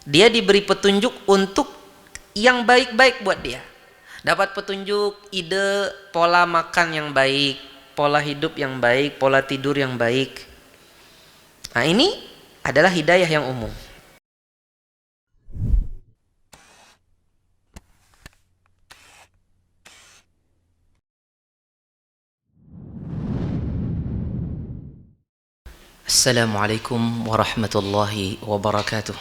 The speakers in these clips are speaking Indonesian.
Dia diberi petunjuk untuk yang baik-baik buat dia. Dapat petunjuk, ide, pola makan yang baik, pola hidup yang baik, pola tidur yang baik. Nah, ini adalah hidayah yang umum. Assalamualaikum warahmatullahi wabarakatuh.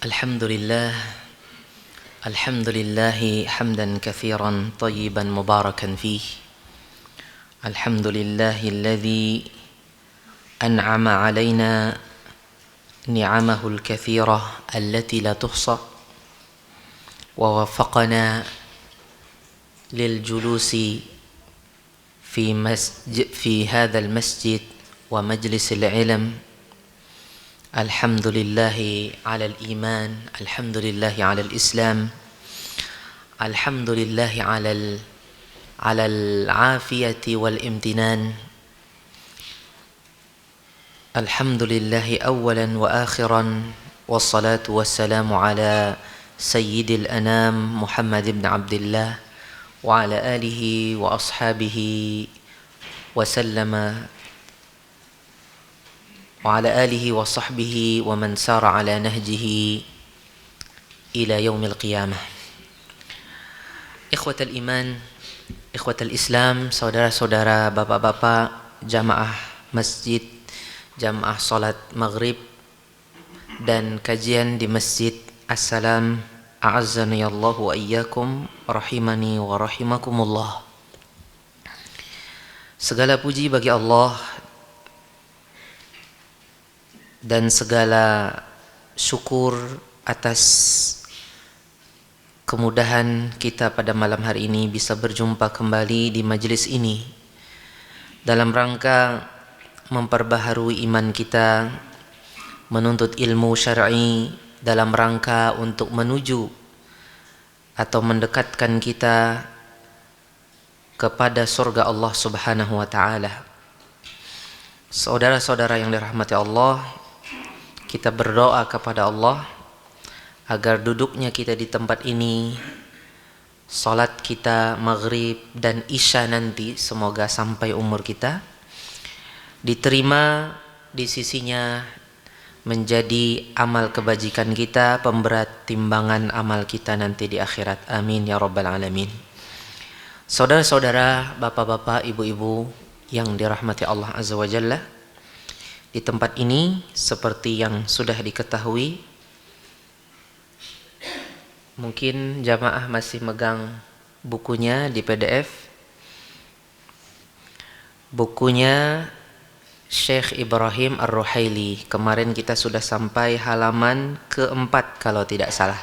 Alhamdulillah, alhamdulillahi hamdan kathiran tayyiban mubarakan fih. Alhamdulillahilladzi an'ama alaina ni'amahu al-kathirah allati la tuhsa wa waffaqana lil julusi fi hadzal masjid wa majlisil ilm. Alhamdulillahi ala al-iman, alhamdulillahi ala al-islam, alhamdulillahi ala al-afiyati wal imtinan. Alhamdulillahi awalan wa akhiran, wassalatu wassalamu ala sayyidil anam Muhammad ibn Abdullah wa ala alihi wa ashabihi wa sallama wa ala alihi wa sahbihi wa man sara ala nahjihi ila yaumil qiyamah. Ikhwatal iman, ikhwatal islam, saudara-saudara, bapak-bapak, jamaah masjid, jamaah salat maghrib dan kajian di masjid Assalam, a'azzani Allah wa iyyakum, rahimani wa rahimakumullah. Segala puji bagi Allah dan segala syukur atas kemudahan kita pada malam hari ini bisa berjumpa kembali di majelis ini dalam rangka memperbaharui iman kita, menuntut ilmu syar'i dalam rangka untuk menuju atau mendekatkan kita kepada surga Allah Subhanahu wa taala. Saudara-saudara yang dirahmati Allah, kita berdoa kepada Allah agar duduknya kita di tempat ini, salat kita maghrib dan isya nanti, semoga sampai umur kita, diterima di sisinya menjadi amal kebajikan kita, pemberat timbangan amal kita nanti di akhirat. Amin ya rabbal alamin. Saudara-saudara, bapak-bapak, ibu-ibu yang dirahmati Allah Azza wa Jalla, di tempat ini seperti yang sudah diketahui, mungkin jamaah masih megang bukunya di PDF. Bukunya Syekh Ibrahim Ar-Ruhaili. Kemarin kita sudah sampai halaman keempat kalau tidak salah.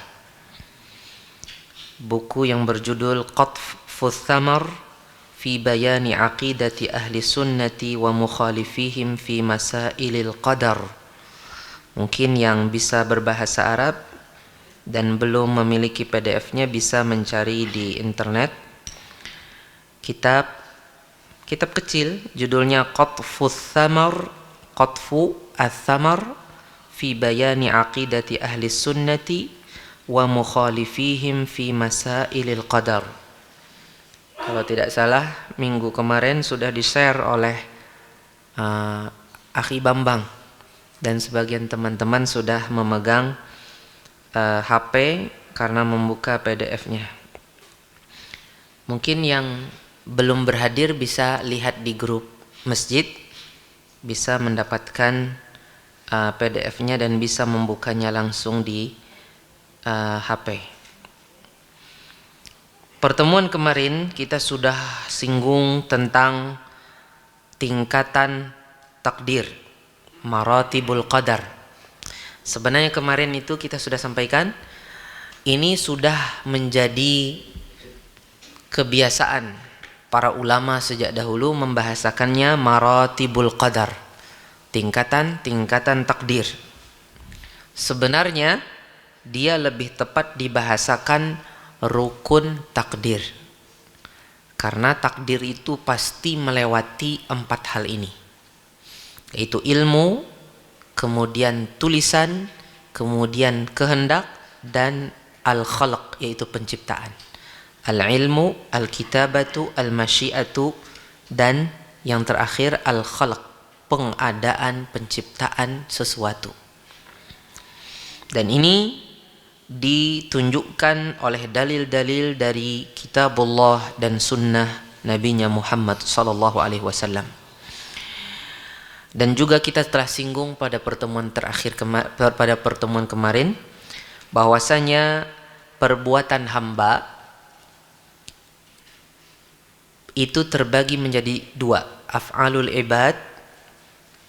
Buku yang berjudul Qatfus Thamar fi bayani aqidati ahli sunnati wa mukhalifihim fi masailil qadar. Mungkin yang bisa berbahasa Arab dan belum memiliki PDF-nya bisa mencari di internet. Kitab kecil judulnya Qatfus Thamar, Qatfu Ats-Thamar fi bayani aqidati ahli sunnati wa mukhalifihim fi masailil qadar. Kalau tidak salah minggu kemarin sudah di-share oleh Akhi Bambang dan sebagian teman-teman sudah memegang HP karena membuka PDF-nya. Mungkin yang belum berhadir bisa lihat di grup masjid, bisa mendapatkan PDF-nya dan bisa membukanya langsung di HP. Pertemuan kemarin kita sudah singgung tentang tingkatan takdir, maratibul qadar. Sebenarnya kemarin itu kita sudah sampaikan, ini sudah menjadi kebiasaan para ulama sejak dahulu membahasakannya maratibul qadar, tingkatan-tingkatan takdir. Sebenarnya dia lebih tepat dibahasakan rukun takdir, karena takdir itu pasti melewati 4 hal ini. yaitu ilmu, kemudian tulisan, kemudian kehendak, dan al-khalq, yaitu penciptaan. Al-ilmu, al-kitabatu, al-masyiatu, dan yang terakhir al-khalq, pengadaan, penciptaan sesuatu. Dan ini ditunjukkan oleh dalil-dalil dari kitabullah dan sunnah Nabinya Muhammad sallallahu alaihi wasallam. Dan juga kita telah singgung pada pertemuan kemarin bahwasanya perbuatan hamba itu terbagi menjadi dua. Af'alul ibad,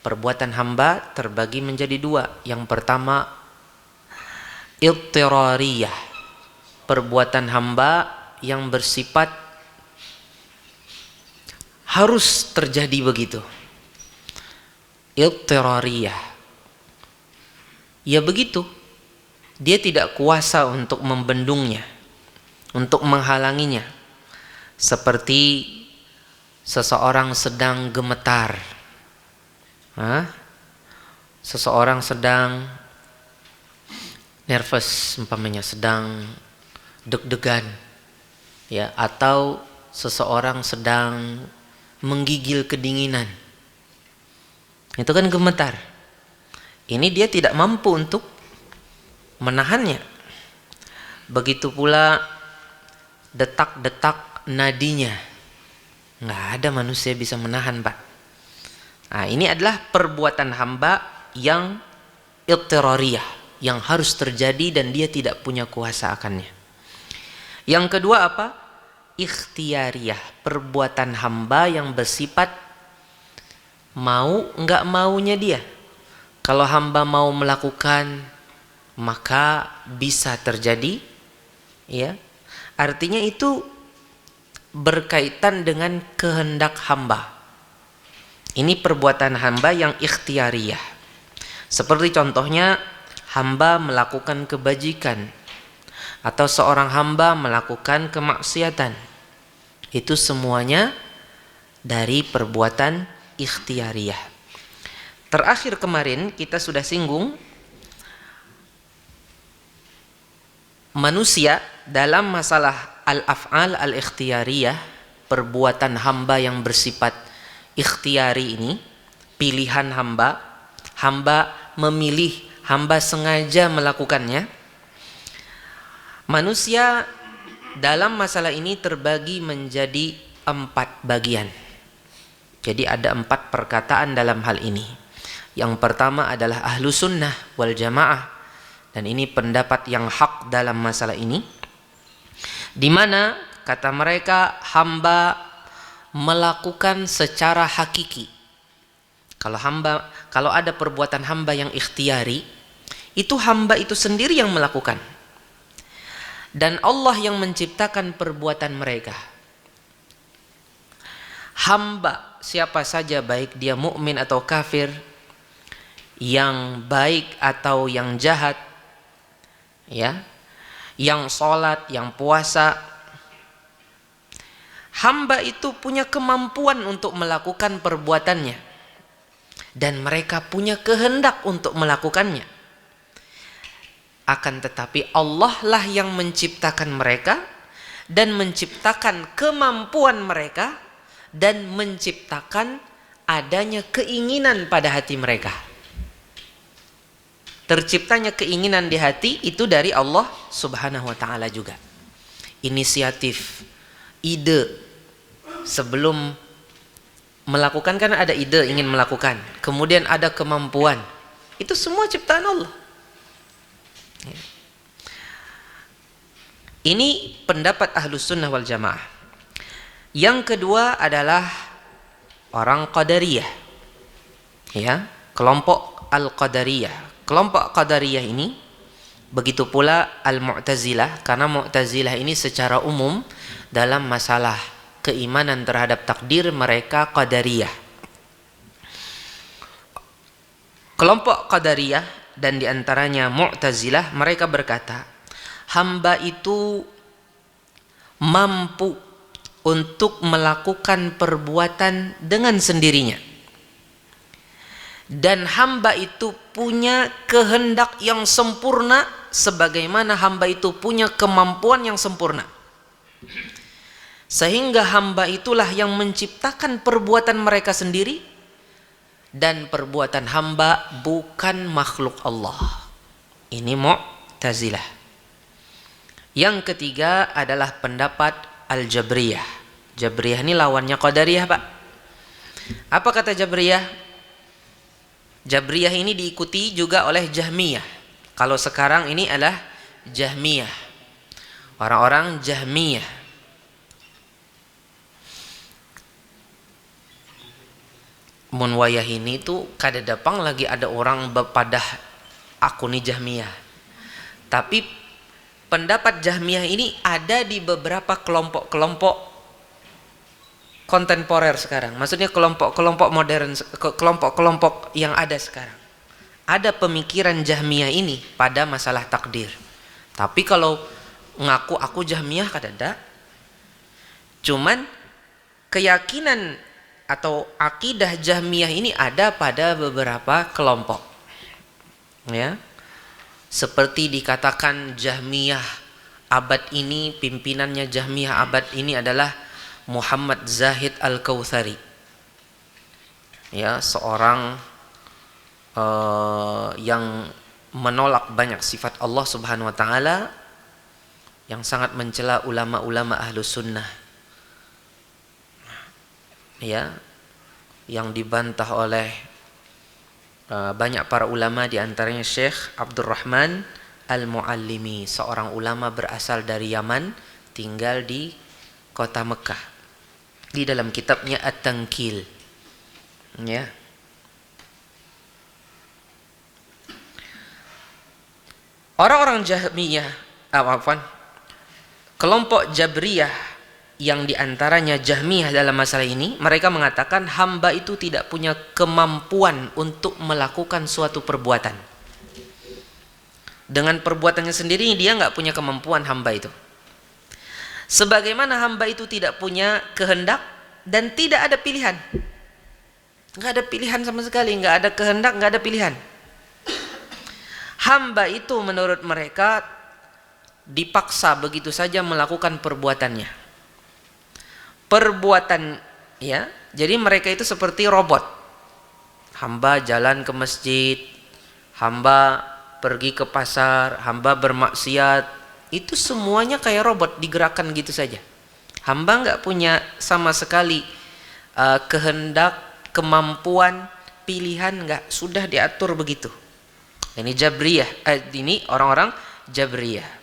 perbuatan hamba terbagi menjadi dua. Yang pertama idtirariyah, perbuatan hamba yang bersifat harus terjadi begitu. Idtirariyah, ya begitu, dia tidak kuasa untuk membendungnya, untuk menghalanginya. Seperti seseorang sedang gemetar, seseorang sedang nervous, umpamanya sedang deg-degan, ya, atau seseorang sedang menggigil kedinginan, itu kan gemetar. Ini dia tidak mampu untuk menahannya. Begitu pula detak-detak nadinya, nggak ada manusia bisa menahan, Pak. Nah, ini adalah perbuatan hamba yang idtirariyah, yang harus terjadi dan dia tidak punya kuasa akannya. Yang kedua apa? Ikhtiyariyah, perbuatan hamba yang bersifat mau nggak maunya dia. Kalau hamba mau melakukan, maka bisa terjadi, ya. Artinya itu berkaitan dengan kehendak hamba. Ini perbuatan hamba yang ikhtiyariyah. Seperti contohnya hamba melakukan kebajikan atau seorang hamba melakukan kemaksiatan. Itu semuanya dari perbuatan ikhtiyariyah. Terakhir kemarin kita sudah singgung manusia dalam masalah al-af'al al-ikhtiyariyah, perbuatan hamba yang bersifat ikhtiyari ini, pilihan hamba, hamba memilih, hamba sengaja melakukannya. Manusia dalam masalah ini terbagi menjadi 4 bagian. Jadi ada 4 perkataan dalam hal ini. Yang pertama adalah ahlu sunnah wal jamaah, dan ini pendapat yang hak dalam masalah ini, di mana kata mereka hamba melakukan secara hakiki. Kalau ada perbuatan hamba yang ikhtiyari, itu hamba itu sendiri yang melakukan, dan Allah yang menciptakan perbuatan mereka. Hamba siapa saja, baik dia mukmin atau kafir, yang baik atau yang jahat, ya, yang sholat, yang puasa, hamba itu punya kemampuan untuk melakukan perbuatannya, dan mereka punya kehendak untuk melakukannya. Akan tetapi Allah lah yang menciptakan mereka dan menciptakan kemampuan mereka dan menciptakan adanya keinginan pada hati mereka. Terciptanya keinginan di hati itu dari Allah Subhanahu wa ta'ala juga. Inisiatif, ide, sebelum melakukan kan ada ide ingin melakukan, kemudian ada kemampuan, itu semua ciptaan Allah. Ini pendapat ahlus sunnah wal jamaah. Yang kedua adalah orang qadariyah, ya, kelompok al-qadariyah. Kelompok qadariyah ini begitu pula al-mu'tazilah, karena mu'tazilah ini secara umum dalam masalah keimanan terhadap takdir mereka qadariyah. Kelompok qadariyah dan diantaranya mu'tazilah, mereka berkata hamba itu mampu untuk melakukan perbuatan dengan sendirinya. Dan hamba itu punya kehendak yang sempurna sebagaimana hamba itu punya kemampuan yang sempurna. Sehingga hamba itulah yang menciptakan perbuatan mereka sendiri, dan perbuatan hamba bukan makhluk Allah. Ini Mu'tazilah. Yang ketiga adalah pendapat Al-Jabriyah. Jabriyah ini lawannya Qadariyah, Pak. Apa kata Jabriyah? Jabriyah ini diikuti juga oleh Jahmiyah. Kalau sekarang ini adalah Jahmiyah. Orang-orang Jahmiyah. Mun wayah ini tuh kada dapang lagi ada orang bepadah aku nih Jahmiyah. Tapi pendapat Jahmiyah ini ada di beberapa kelompok-kelompok kontemporer sekarang. Maksudnya kelompok-kelompok modern, kelompok-kelompok yang ada sekarang. Ada pemikiran Jahmiyah ini pada masalah takdir. Tapi kalau ngaku aku Jahmiyah kada ada. Cuman keyakinan atau akidah Jahmiyah ini ada pada beberapa kelompok. Ya. Seperti dikatakan Jahmiyah abad ini, pimpinannya Jahmiyah abad ini adalah Muhammad Zahid Al-Kautsari. Ya, seorang yang menolak banyak sifat Allah Subhanahu wa taala, yang sangat mencela ulama-ulama Ahlus Sunnah. Ya, yang dibantah oleh banyak para ulama, di antaranya Syekh Abdurrahman Al-Muallimi, seorang ulama berasal dari Yaman, tinggal di kota Mekah. Di dalam kitabnya At-Tankil. Ya. Orang-orang Jahmiyah, kelompok Jabriyah yang diantaranya Jahmiyah dalam masalah ini, mereka mengatakan hamba itu tidak punya kemampuan untuk melakukan suatu perbuatan. Dengan perbuatannya sendiri dia nggak punya kemampuan hamba itu. Sebagaimana hamba itu tidak punya kehendak dan tidak ada pilihan. Nggak ada pilihan sama sekali, nggak ada kehendak, nggak ada pilihan. Hamba itu menurut mereka dipaksa begitu saja melakukan perbuatannya. Perbuatan, ya. Jadi mereka itu seperti robot. Hamba jalan ke masjid, hamba pergi ke pasar, hamba bermaksiat. Itu semuanya kayak robot, digerakkan gitu saja. Hamba nggak punya sama sekali kehendak, kemampuan, pilihan, nggak, sudah diatur begitu. Ini Jabriyah, ini orang-orang Jabriyah.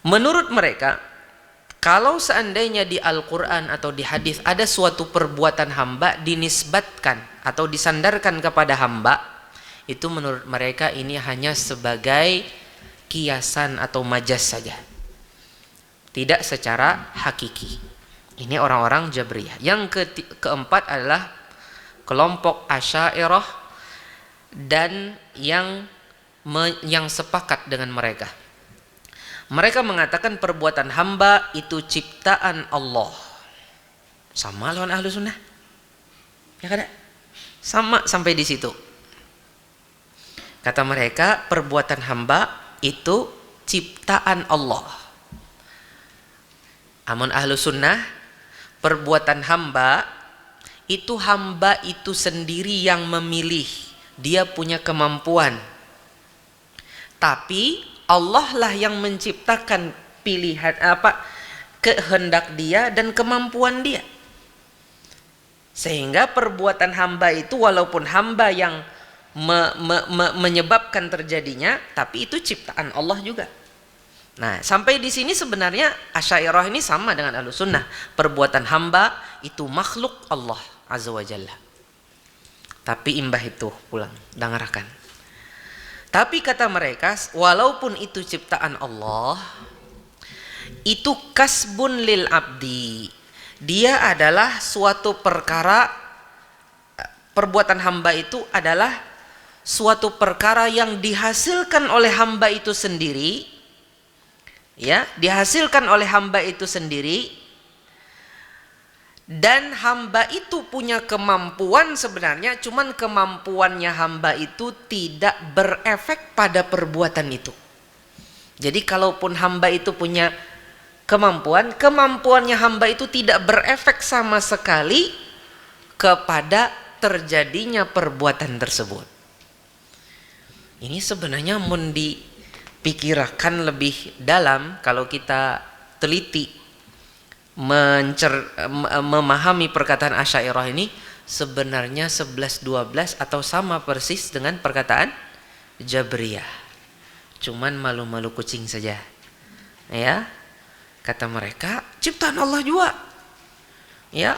Menurut mereka, kalau seandainya di Al-Quran atau di hadis ada suatu perbuatan hamba dinisbatkan atau disandarkan kepada hamba, itu menurut mereka ini hanya sebagai kiasan atau majas saja, tidak secara hakiki. Ini orang-orang Jabriyah. Yang keempat adalah kelompok Asy'ariyah dan yang sepakat dengan mereka. Mereka mengatakan perbuatan hamba itu ciptaan Allah. Sama lawan Ahlus Sunnah. Ya kan? Sama sampai di situ. Kata mereka perbuatan hamba itu ciptaan Allah. Amun Ahlus Sunnah, perbuatan hamba itu sendiri yang memilih. Dia punya kemampuan. Tapi Allah lah yang menciptakan pilihan kehendak dia dan kemampuan dia. Sehingga perbuatan hamba itu walaupun hamba yang menyebabkan terjadinya, tapi itu ciptaan Allah juga. Nah, sampai di sini sebenarnya Asy'ariyah ini sama dengan Ahlus Sunnah. Perbuatan hamba itu makhluk Allah Azza wa Jalla. Tapi imbah itu pulang, dengarkan. Tapi kata mereka, walaupun itu ciptaan Allah, itu kasbun lil abdi. Dia adalah suatu perkara, perbuatan hamba itu adalah suatu perkara yang dihasilkan oleh hamba itu sendiri, ya, dihasilkan oleh hamba itu sendiri Dan hamba itu punya kemampuan sebenarnya, cuman kemampuannya hamba itu tidak berefek pada perbuatan itu. Jadi kalaupun hamba itu punya kemampuan, kemampuannya hamba itu tidak berefek sama sekali kepada terjadinya perbuatan tersebut. Ini sebenarnya mau dipikirkan lebih dalam kalau kita teliti memahami perkataan Asy'ariyah ini, sebenarnya 11-12 atau sama persis dengan perkataan Jabriyah, cuman malu-malu kucing saja. Ya, kata mereka ciptaan Allah juga, ya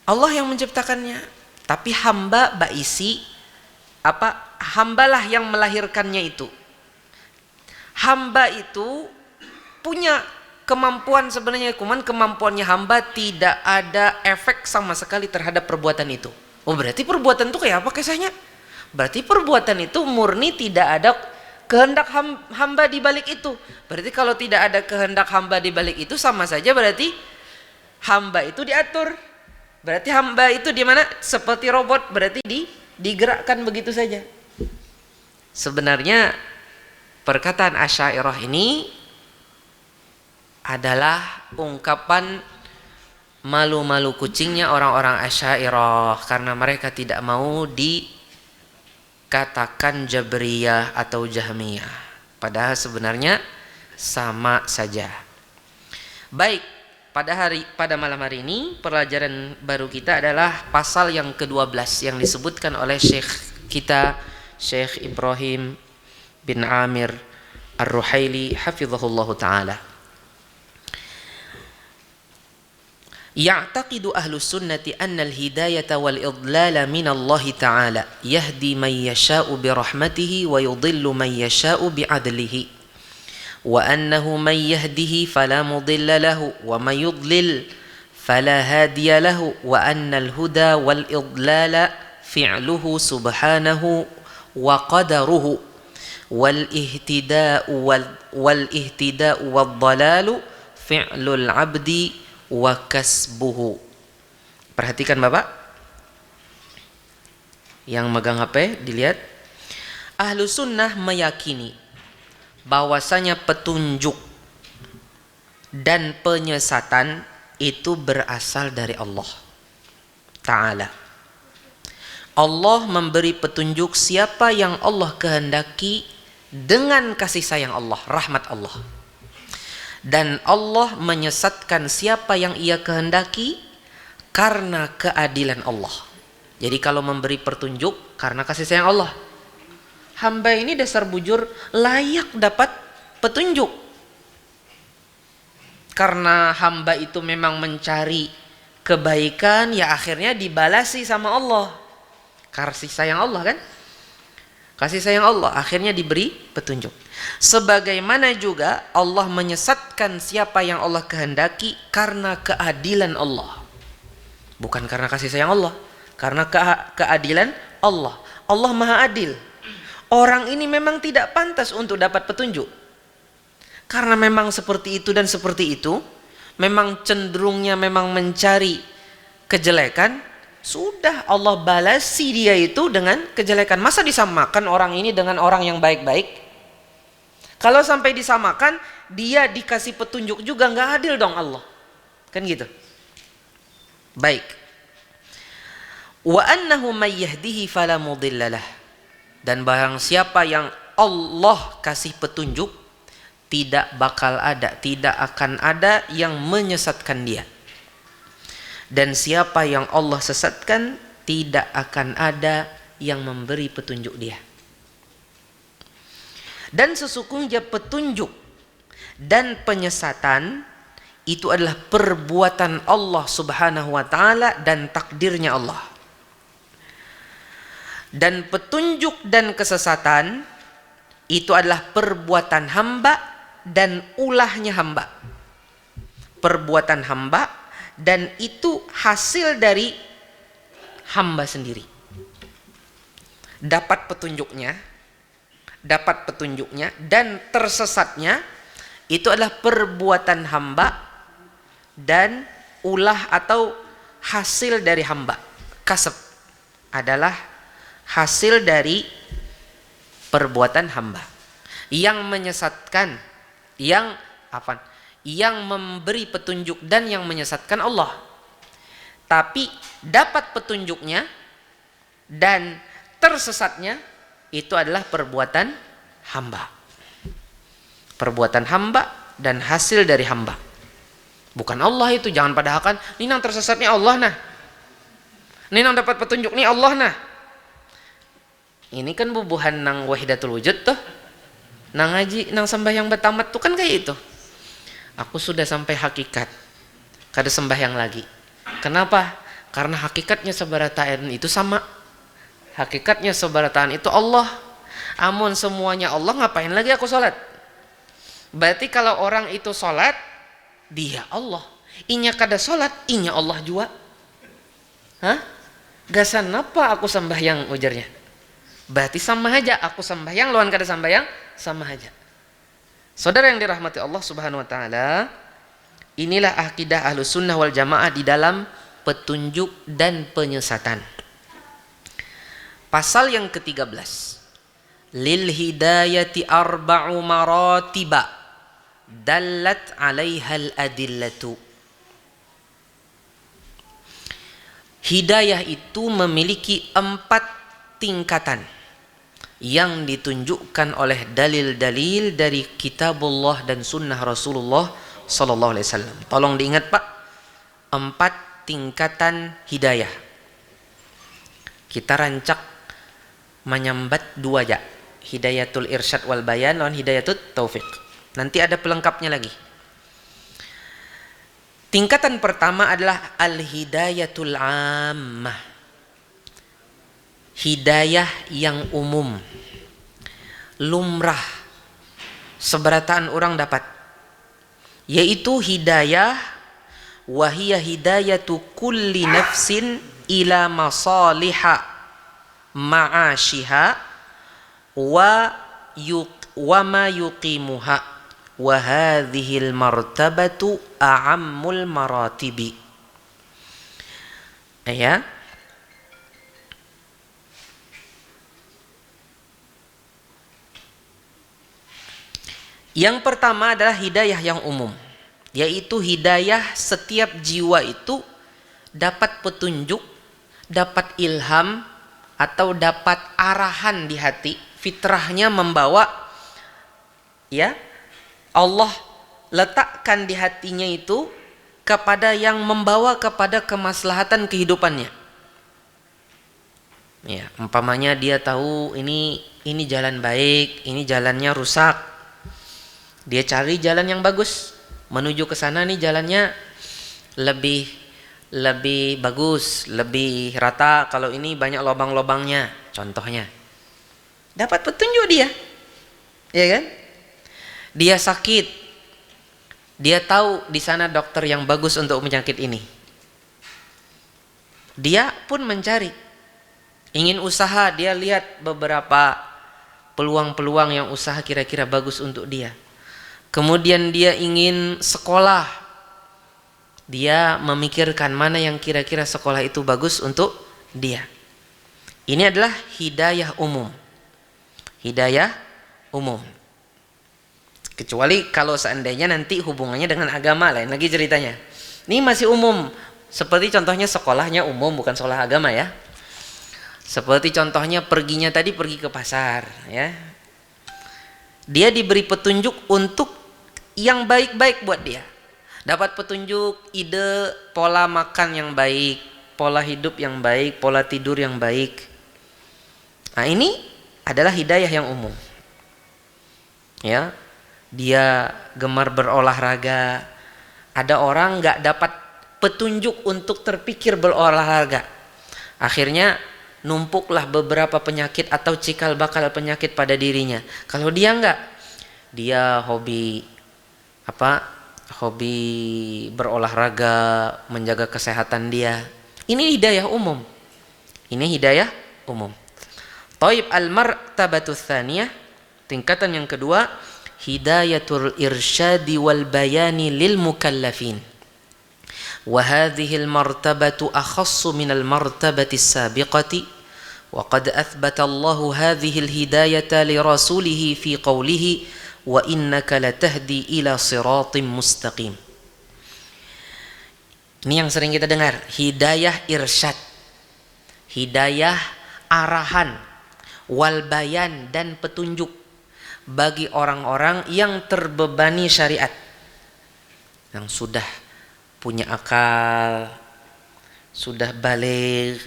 Allah yang menciptakannya, tapi hamba baisi hambalah yang melahirkannya itu. Hamba itu punya kemampuan sebenarnya, cuman kemampuannya hamba tidak ada efek sama sekali terhadap perbuatan itu. Oh, berarti perbuatan itu kayak apa kisahnya? Berarti perbuatan itu murni tidak ada kehendak hamba di balik itu. Berarti kalau tidak ada kehendak hamba di balik itu, sama saja berarti hamba itu diatur. Berarti hamba itu di mana? Seperti robot, berarti digerakkan begitu saja. Sebenarnya perkataan Asy'ariyah ini adalah ungkapan malu-malu kucingnya orang-orang Asy'ariyah, karena mereka tidak mau dikatakan Jabriyah atau Jahmiyah, padahal sebenarnya sama saja. Baik, pada malam hari ini pelajaran baru kita adalah pasal yang ke-12 yang disebutkan oleh Syekh kita, Syekh Ibrahim bin Amir Ar-Ruhaili hafizahullahu ta'ala. Ya'taqidu ahlus sunnati anna al-hidayata wal idlala min Allah ta'ala yahdi man yasha'u bi rahmatihi wa yudhillu man yasha'u bi adlihi wa annahu man yahdihi fala mudilla lahu wa man yudlil fala hadiya lahu wa anna al-huda wal idlala fi'luhu subhanahu wa qadaruhu wal ihtida'u wal dhalalu fi'lul 'abdi wa kasbuhu. Perhatikan Bapak yang megang HP, dilihat. Ahlu sunnah meyakini bahwasanya petunjuk dan penyesatan itu berasal dari Allah Ta'ala. Allah memberi petunjuk siapa yang Allah kehendaki dengan kasih sayang Allah, rahmat Allah. Dan Allah menyesatkan siapa yang ia kehendaki karena keadilan Allah. Jadi kalau memberi petunjuk karena kasih sayang Allah, hamba ini dasar bujur layak dapat petunjuk. Karena hamba itu memang mencari kebaikan, ya akhirnya dibalasi sama Allah. Kasih sayang Allah kan? Kasih sayang Allah akhirnya diberi petunjuk. Sebagaimana juga Allah menyesatkan siapa yang Allah kehendaki karena keadilan Allah. Bukan karena kasih sayang Allah, karena keadilan Allah. Allah Maha Adil. Orang ini memang tidak pantas untuk dapat petunjuk. Karena memang seperti itu dan seperti itu, memang cenderungnya memang mencari kejelekan, sudah Allah balasi dia itu dengan kejelekan. Masa disamakan orang ini dengan orang yang baik-baik? Kalau sampai disamakan, dia dikasih petunjuk juga nggak adil dong Allah. Kan gitu. Baik. Wa annahu may yahdihi fala mudhillalah. Dan barang siapa yang Allah kasih petunjuk, tidak bakal ada, tidak akan ada yang menyesatkan dia. Dan siapa yang Allah sesatkan, tidak akan ada yang memberi petunjuk dia. Dan sesungguhnya petunjuk dan penyesatan itu adalah perbuatan Allah Subhanahu wa ta'ala dan takdirnya Allah. Dan petunjuk dan kesesatan itu adalah perbuatan hamba dan ulahnya hamba. Perbuatan hamba dan itu hasil dari hamba sendiri. Dapat petunjuknya dan tersesatnya itu adalah perbuatan hamba dan ulah atau hasil dari hamba. Kasab adalah hasil dari perbuatan hamba. Yang menyesatkan, yang memberi petunjuk dan yang menyesatkan Allah. Tapi dapat petunjuknya dan tersesatnya itu adalah perbuatan hamba. Perbuatan hamba dan hasil dari hamba. Bukan Allah itu, jangan padahal kan ini nang tersesatnya Allah nah. Ini nang dapat petunjuk nih Allah nah. Ini kan bubuhan nang wahidatul wujud tuh. Nang ngaji, nang sembahyang betamat tuh kan kayak itu. Aku sudah sampai hakikat. Kada sembahyang lagi. Kenapa? Karena hakikatnya sebarataan itu sama. Hakikatnya sebarataan itu Allah. Amun semuanya Allah, ngapain lagi aku sholat? Berarti kalau orang itu sholat, dia Allah. Inya kada sholat, inya Allah juga. Hah? Gasan apa aku sembahyang ujarnya? Berarti sama aja, aku sembahyang lawan kada sembahyang sama aja. Saudara yang dirahmati Allah Subhanahu wa taala, inilah akidah Ahlus Sunnah wal Jamaah di dalam petunjuk dan penyesatan. Pasal yang ke-13. Lil hidayati arba'u maratiba dallat 'alaihal adillatu. Hidayah itu memiliki 4 tingkatan yang ditunjukkan oleh dalil-dalil dari kitabullah dan sunnah Rasulullah sallallahu alaihi wasallam. Tolong diingat Pak, 4 tingkatan hidayah. Kita rancak menyambat 2 aja. Hidayatul irsyad wal bayan dan hidayatul taufik. Nanti ada pelengkapnya lagi. Tingkatan pertama adalah al-hidayatul ammah. Hidayah yang umum. Lumrah. Seberataan orang dapat. Yaitu hidayah wahiyya hidayatu kulli nafsin ila masaliha ma'asyiha wa ma yuqimuha wa hadhil martabatu a'ammul maratibi. Ya. Yang pertama adalah hidayah yang umum, yaitu hidayah setiap jiwa itu dapat petunjuk, dapat ilham atau dapat arahan di hati, fitrahnya membawa, ya, Allah letakkan di hatinya itu kepada yang membawa kepada kemaslahatan kehidupannya. Ya, umpamanya dia tahu ini jalan baik, ini jalannya rusak. Dia cari jalan yang bagus, menuju ke sana nih jalannya lebih bagus, lebih rata. Kalau ini banyak lubang-lubangnya, contohnya. Dapat petunjuk dia, ya kan? Dia sakit, dia tahu di sana dokter yang bagus untuk penyakit ini. Dia pun mencari, ingin usaha, dia lihat beberapa peluang-peluang yang usaha kira-kira bagus untuk dia. Kemudian dia ingin sekolah, dia memikirkan mana yang kira-kira sekolah itu bagus untuk dia. Ini adalah hidayah umum. Hidayah umum. Kecuali kalau seandainya nanti hubungannya dengan agama, lain lagi ceritanya. Ini masih umum. Seperti contohnya sekolahnya umum, bukan sekolah agama ya. Seperti contohnya perginya tadi pergi ke pasar ya. Dia diberi petunjuk untuk yang baik-baik buat dia. Dapat petunjuk ide pola makan yang baik, pola hidup yang baik, pola tidur yang baik. Nah, ini adalah hidayah yang umum. Ya. Dia gemar berolahraga. Ada orang enggak dapat petunjuk untuk terpikir berolahraga. Akhirnya numpuklah beberapa penyakit atau cikal bakal penyakit pada dirinya. Kalau dia enggak, dia hobi berolahraga, menjaga kesehatan dia. Ini hidayah umum. Ini hidayah umum. Taib al-martabatu tsaniyah, tingkatan yang kedua, hidayatul irsyadi wal bayani lil mukallafin wa hadhihi al-martabatu akhassu min al-martabati as-sabiqati wa qad athbata Allahu hadhihi al-hidayata li rasulihi fi qawlihi wa innaka latahdi ila siratim mustaqim. Ini yang sering kita dengar, hidayah irsyad, hidayah arahan, wal bayan dan petunjuk bagi orang-orang yang terbebani syariat, yang sudah punya akal, sudah baligh,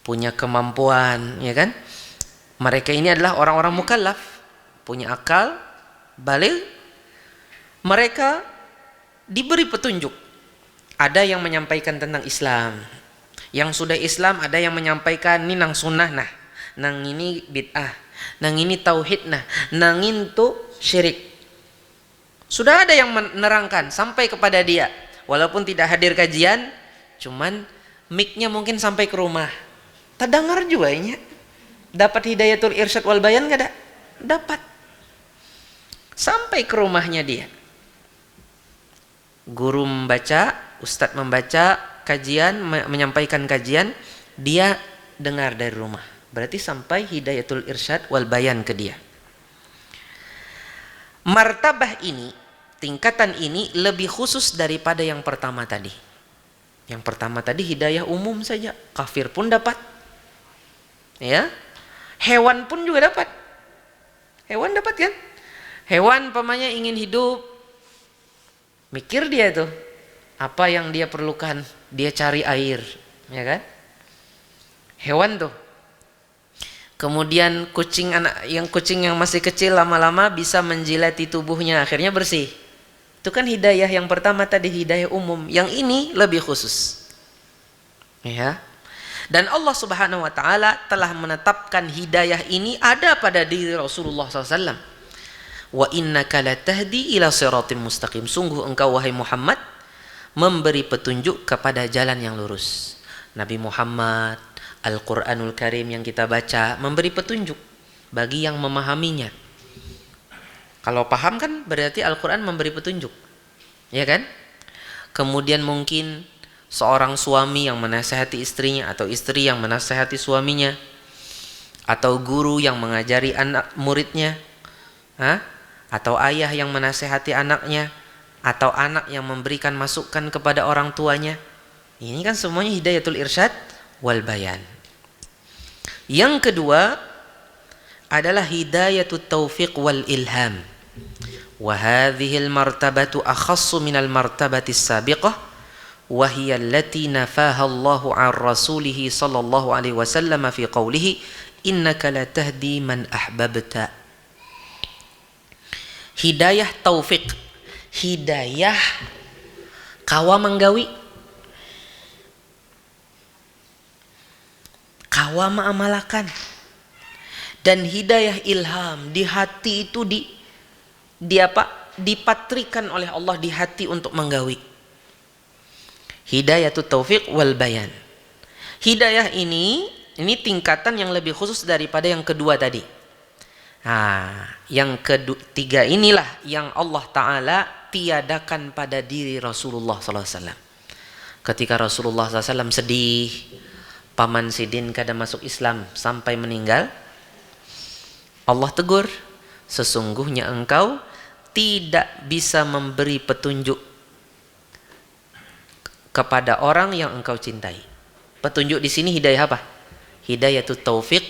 punya kemampuan, ya kan? Mereka ini adalah orang-orang mukallaf, punya akal, baligh. Mereka diberi petunjuk. Ada yang menyampaikan tentang Islam. Yang sudah Islam ada yang menyampaikan ini nang sunnah nah, nang ini bid'ah, nang ini tauhid nah, nang itu syirik. Sudah ada yang menerangkan sampai kepada dia. Walaupun tidak hadir kajian, cuman mic-nya mungkin sampai ke rumah. Terdengar juga ini. Dapat hidayatul irsyad wal bayan enggak ada? Dapat. Sampai ke rumahnya dia. Guru membaca, ustadz membaca kajian, menyampaikan kajian, dia dengar dari rumah. Berarti sampai hidayatul irsyad wal bayan ke dia. Martabah ini, tingkatan ini lebih khusus daripada yang pertama tadi. Yang pertama tadi hidayah umum saja, kafir pun dapat. Ya. Hewan pun juga dapat. Hewan dapat kan? Hewan pamannya ingin hidup, mikir dia tuh apa yang dia perlukan, dia cari air, ya kan? Hewan tuh. Kemudian kucing yang masih kecil lama-lama bisa menjilati tubuhnya, akhirnya bersih. Itu kan hidayah yang pertama tadi, hidayah umum. Yang ini lebih khusus. Ya. Dan Allah Subhanahu wa taala telah menetapkan hidayah ini ada pada diri Rasulullah SAW. Wa innaka latahdi ila siratim mustaqim. Sungguh engkau wahai Muhammad memberi petunjuk kepada jalan yang lurus. Nabi Muhammad, Al-Quranul Karim yang kita baca memberi petunjuk bagi yang memahaminya. Kalau paham kan berarti Al-Quran memberi petunjuk, ya kan? Kemudian mungkin seorang suami yang menasihati istrinya, atau istri yang menasihati suaminya, atau guru yang mengajari anak muridnya, atau ayah yang menasihati anaknya, atau anak yang memberikan masukan kepada orang tuanya. Ini kan semuanya hidayatul irsyad wal bayan. Yang kedua adalah hidayatut taufiq wal ilham. Wa hadhihi al martabatu akhassu min al martabati as-sabiqah wa hiya allati nafaha Allahu 'an rasulih sallallahu alaihi wasallam fi qawlihi innaka la tahdi man ahbabta. Hidayah taufik, hidayah kawa manggawi, kawa ma'amalakan. Dan hidayah ilham di hati itu dipatrikan oleh Allah di hati untuk menggawi. Hidayatut taufiq wal bayan. Hidayah ini tingkatan yang lebih khusus daripada yang kedua tadi. Nah, yang ketiga inilah yang Allah Ta'ala tiadakan pada diri Rasulullah SAW. Ketika Rasulullah SAW sedih, paman Sidin kada masuk Islam sampai meninggal, Allah tegur, sesungguhnya engkau tidak bisa memberi petunjuk kepada orang yang engkau cintai. Petunjuk di sini hidayah apa? Hidayatul taufiq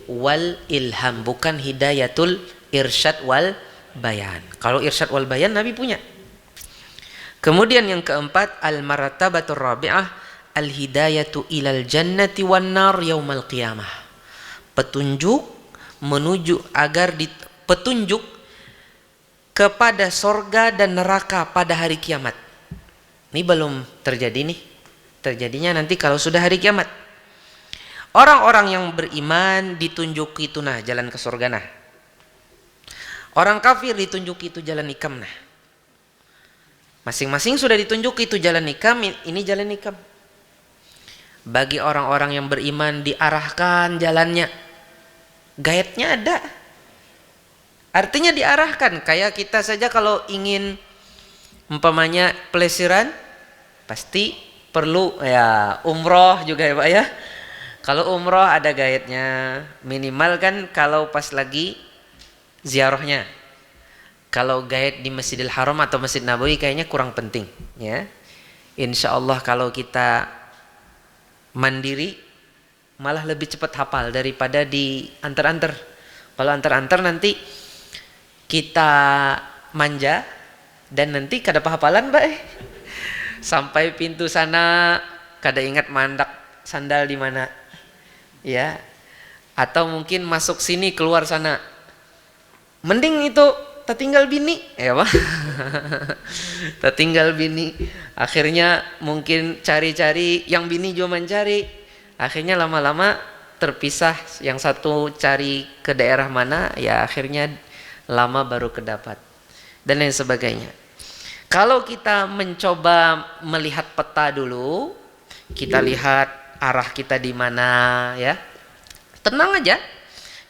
wal ilham, bukan hidayatul irsyad wal bayan. Kalau irsyad wal bayan Nabi punya. Kemudian yang keempat, al martabatur rabi'ah al hidayatu ilal jannati wan nar yaumal qiyamah. Petunjuk menuju petunjuk kepada sorga dan neraka pada hari kiamat. Ini belum terjadi nih. Terjadinya nanti kalau sudah hari kiamat. Orang-orang yang beriman ditunjuk itu nah jalan ke surga nah. Orang kafir ditunjuk itu jalan nikam nah. Masing-masing sudah ditunjuk itu jalan nikam, ini jalan nikam. Bagi orang-orang yang beriman diarahkan jalannya. Gaetnya ada. Artinya diarahkan. Kayak kita saja kalau ingin umpamanya pelesiran, pasti perlu ya umroh juga ya Pak ya. Kalau umroh ada gaitnya, minimal kan kalau pas lagi ziarahnya. Kalau gaet di Masjidil Haram atau Masjid Nabawi kayaknya kurang penting ya. Insya Allah kalau kita mandiri malah lebih cepat hafal daripada di antar-antar. Kalau antar-antar nanti kita manja dan nanti kada hafalan Pak sampai pintu sana kada ingat mandak sandal di mana ya, atau mungkin masuk sini keluar sana, mending itu tertinggal bini ya Pak. Tertinggal bini, akhirnya mungkin cari-cari yang bini juga mencari, akhirnya lama-lama terpisah, yang satu cari ke daerah mana ya, akhirnya lama baru kedapat dan lain sebagainya. Kalau kita mencoba melihat peta dulu, kita lihat arah kita di mana ya. Tenang aja.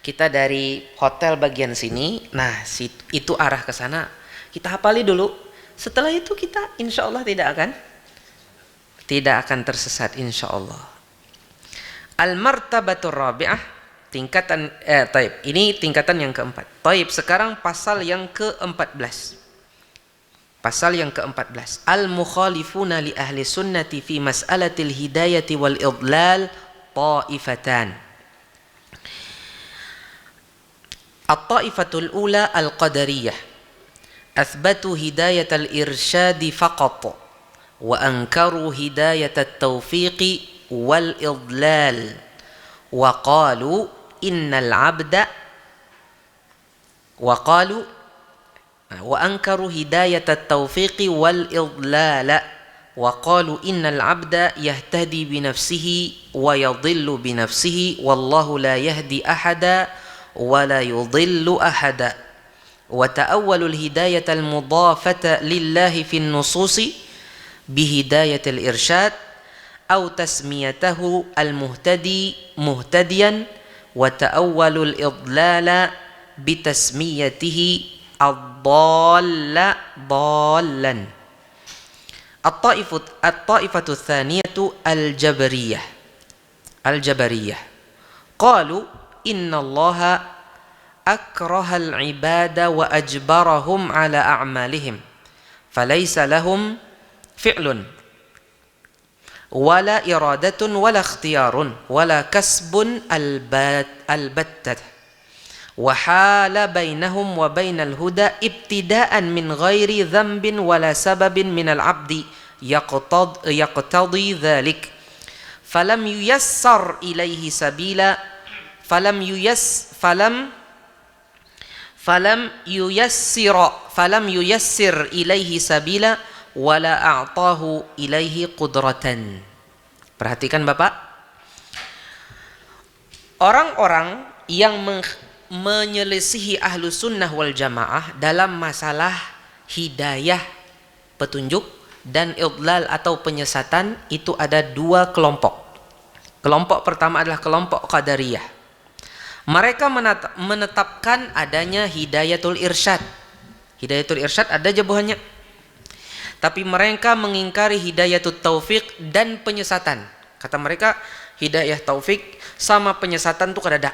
Kita dari hotel bagian sini, nah itu arah ke sana. Kita hafali dulu. Setelah itu kita insya Allah tidak akan tersesat insya Allah. Al-martabatur rabi'ah, tingkatan taib. Ini tingkatan yang keempat. Taib, sekarang pasal yang ke-14. Pasal yang ke-14. Al-mukhalifuna li ahli sunnati fi mas'alatil hidayati wal idlal ta'ifatan. At-ta'ifatul ula al-qadariyah. Athbatu hidayatal irsyadi faqat wa ankaru hidayatat taufiqi wal idlal wa qalu innal 'abda wa qalu wa ankaru hidayatat taufiqi wal idlala wa qalu innal 'abda yahtadi bi nafsihi wa yadhillu bi nafsihi wallahu la yahdi ahada wa la yudhillu ahada wa ta'awwalul hidayatal mudhafata lillahi fin nususi bi hidayatil irsyad aw tasmiyatahu al muhtadi muhtadiyan wa ta'awwalul idlala bi tasmiyatihi ad-dalla dallan. At-ta'ifatu tsaniyatu al-jabariyah. Al-jabariyah. Qalu inna Allaha akraha al-ibada wa ajbarahum ala a'malihim falaysa lahum fi'lun wala iradatun wala ikhtiyarun wala kasbun al-battat wa hala bainahum wa bainal huda ibtida'an min ghairi dhanbin wala sababin minal abdi yaqtadi dhalik falam yuyassar ilaihi sabila falam yuyassir ilaihi sabila wala a'tahu ilaihi qudratan. Perhatikan Bapak, orang-orang yang menyelisihi ahlu sunnah wal jamaah dalam masalah hidayah, petunjuk, dan idlal atau penyesatan, itu ada dua kelompok. Kelompok pertama adalah kelompok qadariyah. Mereka menetapkan adanya hidayatul irsyad. Hidayatul irsyad ada jawabannya. Tapi mereka mengingkari hidayatul taufiq dan penyesatan. Kata mereka hidayah taufik sama penyesatan itu kada ada.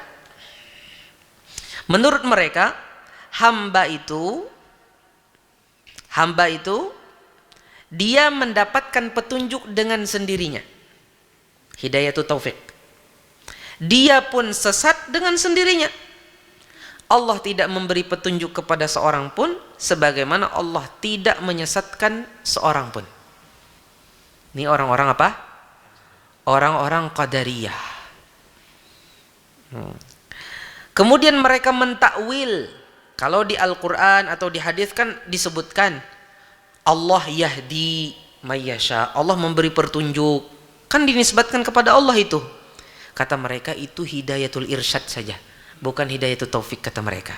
Menurut mereka hamba itu dia mendapatkan petunjuk dengan sendirinya. Hidayatul taufik. Dia pun sesat dengan sendirinya. Allah tidak memberi petunjuk kepada seorang pun sebagaimana Allah tidak menyesatkan seorang pun. Ini orang-orang apa? Orang-orang qadariyah. Kemudian mereka mentakwil. Kalau di Al-Quran atau di hadis kan disebutkan Allah yahdi mayyasha, Allah memberi petunjuk, kan dinisbatkan kepada Allah itu. Kata mereka itu hidayatul irsyad saja, bukan hidayatul taufik kata mereka.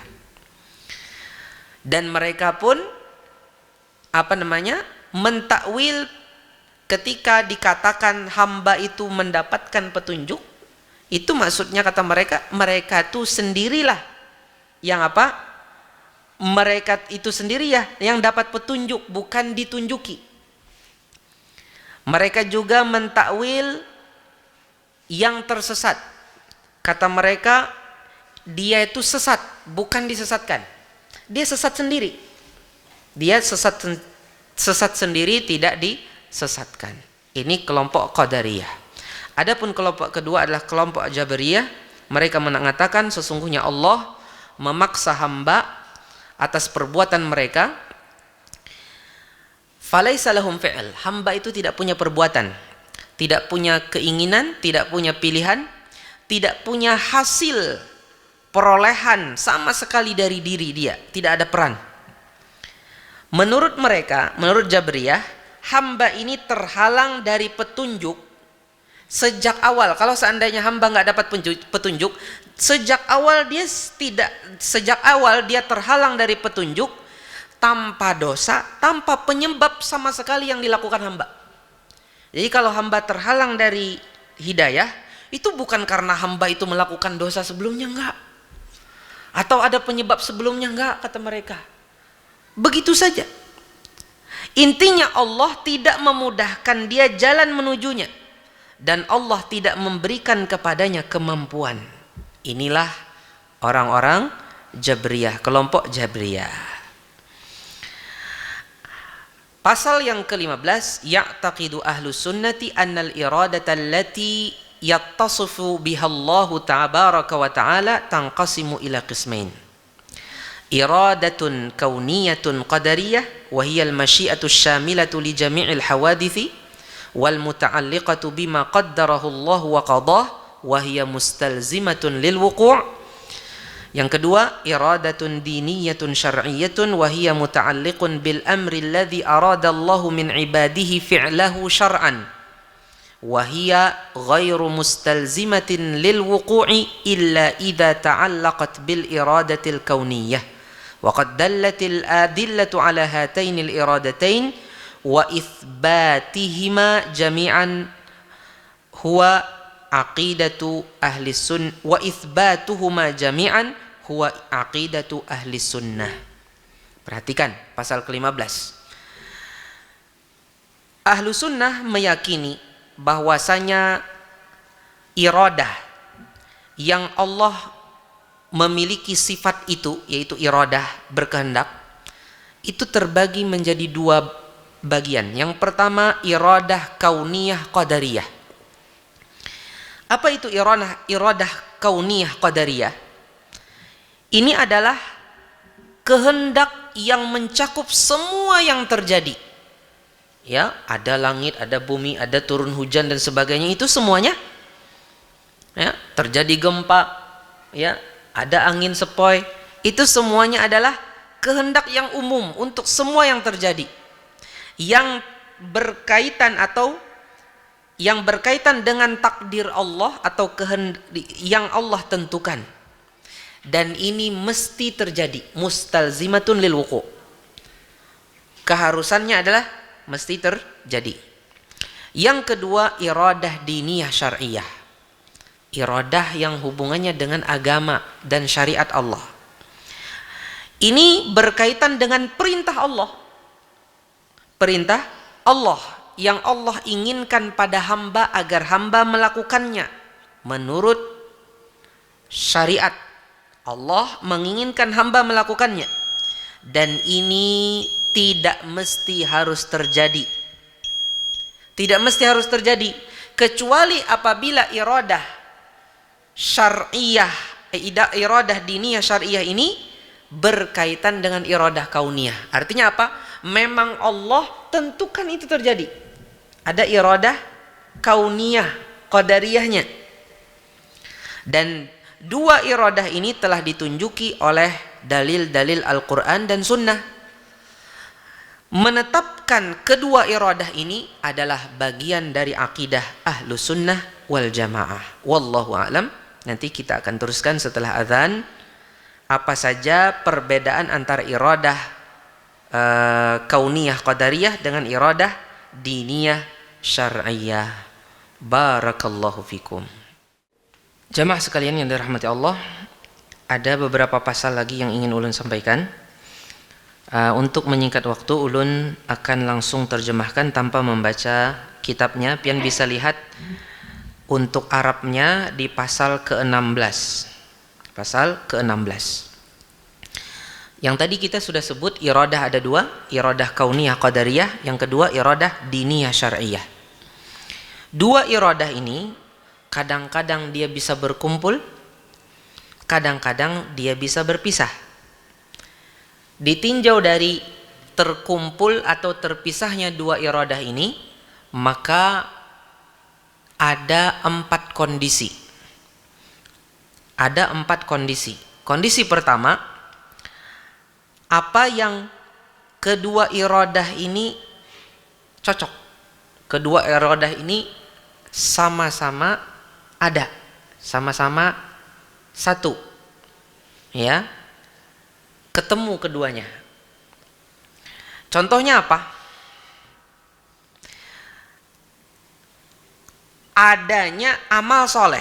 Dan mereka pun mentakwil ketika dikatakan hamba itu mendapatkan petunjuk, itu maksudnya kata mereka itu sendirilah yang mereka itu sendiri ya yang dapat petunjuk, bukan ditunjuki. Mereka juga mentakwil yang tersesat. Kata mereka, dia itu sesat, bukan disesatkan. Dia sesat sendiri. Dia sesat sendiri, tidak disesatkan. Ini kelompok Qadariyah. Adapun kelompok kedua adalah kelompok Jabariyah. Mereka mengatakan sesungguhnya Allah memaksa hamba atas perbuatan mereka. Falaisa lahum fi'l. Hamba itu tidak punya perbuatan, tidak punya keinginan, tidak punya pilihan, tidak punya hasil perolehan sama sekali dari diri dia, tidak ada peran. Menurut mereka, menurut Jabriyah, hamba ini terhalang dari petunjuk sejak awal. Kalau seandainya hamba nggak dapat petunjuk, sejak awal dia terhalang dari petunjuk, tanpa dosa, tanpa penyebab sama sekali yang dilakukan hamba. Jadi kalau hamba terhalang dari hidayah, itu bukan karena hamba itu melakukan dosa sebelumnya, enggak, atau ada penyebab sebelumnya, enggak, kata mereka. Begitu saja. Intinya Allah tidak memudahkan dia jalan menujunya, dan Allah tidak memberikan kepadanya kemampuan. Inilah orang-orang Jabriyah, kelompok Jabriyah. Pasal yang ke-15, ya'taqidu ahlus sunnati annal iradata allati yattasifu biha Allah tabaraka wa ta'ala tanqasimu ila qismain. Iradatun kauniyatun qadariyah wa hiya al-masyi'atu syamilatu li jami'il hawadithi wal muta'alliqatu bima qaddarahu Allah wa qadah wa hiya mustalzimatun lil wuqu'. Yang kedua, iradatun diniyatun syar'iyyatun wa hiya muta'alliqun bil amri alladhi arada Allahu min ibadihi fi'lahu syar'an wa hiya ghairu mustalzimatin lil wuqu'i illa idza ta'allaqat bil iradatil kauniyyah wa qad dallatil adillatu ala hatainil iradatain wa itsbatihima jami'an huwa aqidatu ahli sunnah wa itsbatuhuma jami'an huwa aqidatu ahli sunnah. Perhatikan pasal ke-15. Ahlu sunnah meyakini bahwasanya iradah yang Allah memiliki sifat itu, yaitu iradah, berkehendak, itu terbagi menjadi dua bagian. Yang pertama, iradah kauniyah qadariyah. Apa itu iradah kauniyah qadariyah? Ini adalah kehendak yang mencakup semua yang terjadi. Ya, ada langit, ada bumi, ada turun hujan dan sebagainya, itu semuanya. Ya, terjadi gempa, ya, ada angin sepoi, itu semuanya adalah kehendak yang umum untuk semua yang terjadi. Yang berkaitan dengan takdir Allah atau kehendak yang Allah tentukan, dan ini mesti terjadi, mustalzimatun lil wuqu', keharusannya adalah mesti terjadi. Yang kedua, iradah diniyah syar'iyah, iradah yang hubungannya dengan agama dan syariat Allah. Ini berkaitan dengan perintah Allah, perintah Allah yang Allah inginkan pada hamba agar hamba melakukannya menurut syariat. Allah menginginkan hamba melakukannya, dan ini tidak mesti harus terjadi. Tidak mesti harus terjadi kecuali apabila iradah syar'iyah, iradah diniyah syar'iyah ini berkaitan dengan iradah kauniyah. Artinya apa? Memang Allah tentukan itu terjadi. Ada iradah kauniyah qadariyahnya. Dan dua iradah ini telah ditunjuki oleh dalil-dalil Al-Quran dan Sunnah. Menetapkan kedua iradah ini adalah bagian dari akidah ahlu sunnah wal jamaah. Wallahu a'lam. Nanti kita akan teruskan setelah azan apa saja perbedaan antara iradah kauniyah qadariyah dengan iradah diniyah syar'iyah. Barakallahu fikum. Jamaah sekalian yang dirahmati Allah, ada beberapa pasal lagi yang ingin ulun sampaikan. Untuk menyingkat waktu, ulun akan langsung terjemahkan tanpa membaca kitabnya, pian bisa lihat untuk Arabnya di pasal ke-16. Pasal ke-16. Yang tadi kita sudah sebut iradah ada dua, iradah kauniyah qadariyah, yang kedua iradah diniyah syar'iyah. Dua iradah ini kadang-kadang dia bisa berkumpul, kadang-kadang dia bisa berpisah. Ditinjau dari terkumpul atau terpisahnya dua iradah ini, maka ada 4 kondisi. Ada 4 kondisi. Kondisi pertama, apa yang kedua iradah ini cocok. Kedua iradah ini sama-sama ada, sama-sama satu. Ya. Ketemu keduanya. Contohnya apa? Adanya amal soleh.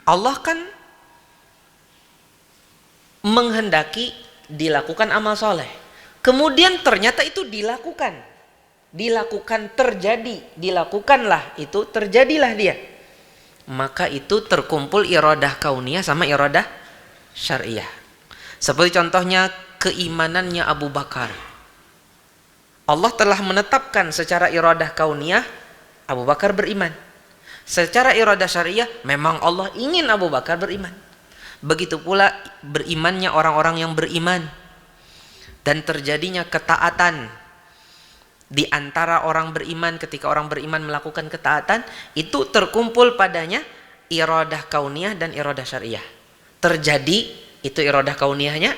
Allah kan menghendaki dilakukan amal soleh. Kemudian ternyata itu dilakukan. Dilakukan terjadi. Dilakukanlah itu, terjadilah dia. Maka itu terkumpul iradah kauniyah sama iradah syariah. Seperti contohnya keimanannya Abu Bakar. Allah telah menetapkan secara iradah kauniyah Abu Bakar beriman. Secara iradah syariah memang Allah ingin Abu Bakar beriman. Begitu pula berimannya orang-orang yang beriman. Dan terjadinya ketaatan di antara orang beriman. Ketika orang beriman melakukan ketaatan, itu terkumpul padanya iradah kauniyah dan iradah syariah. Terjadi itu iradah kauniyahnya,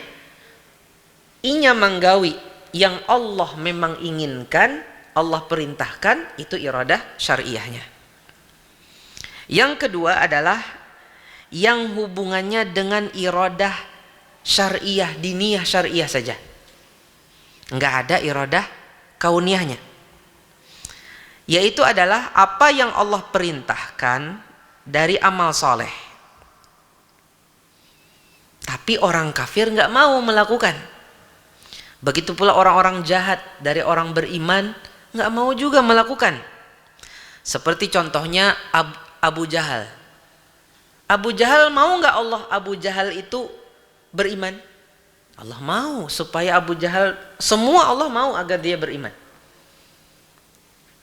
inya manggawi yang Allah memang inginkan, Allah perintahkan, itu iradah syariahnya. Yang kedua adalah yang hubungannya dengan iradah syariah, diniyah syariah saja. Enggak ada iradah kauniyahnya. Yaitu adalah apa yang Allah perintahkan dari amal soleh. Tapi orang kafir enggak mau melakukan. Begitu pula orang-orang jahat dari orang beriman enggak mau juga melakukan. Seperti contohnya Abu Jahal. Abu Jahal mau enggak Allah Abu Jahal itu beriman? Allah mau supaya Abu Jahal, semua Allah mau agar dia beriman.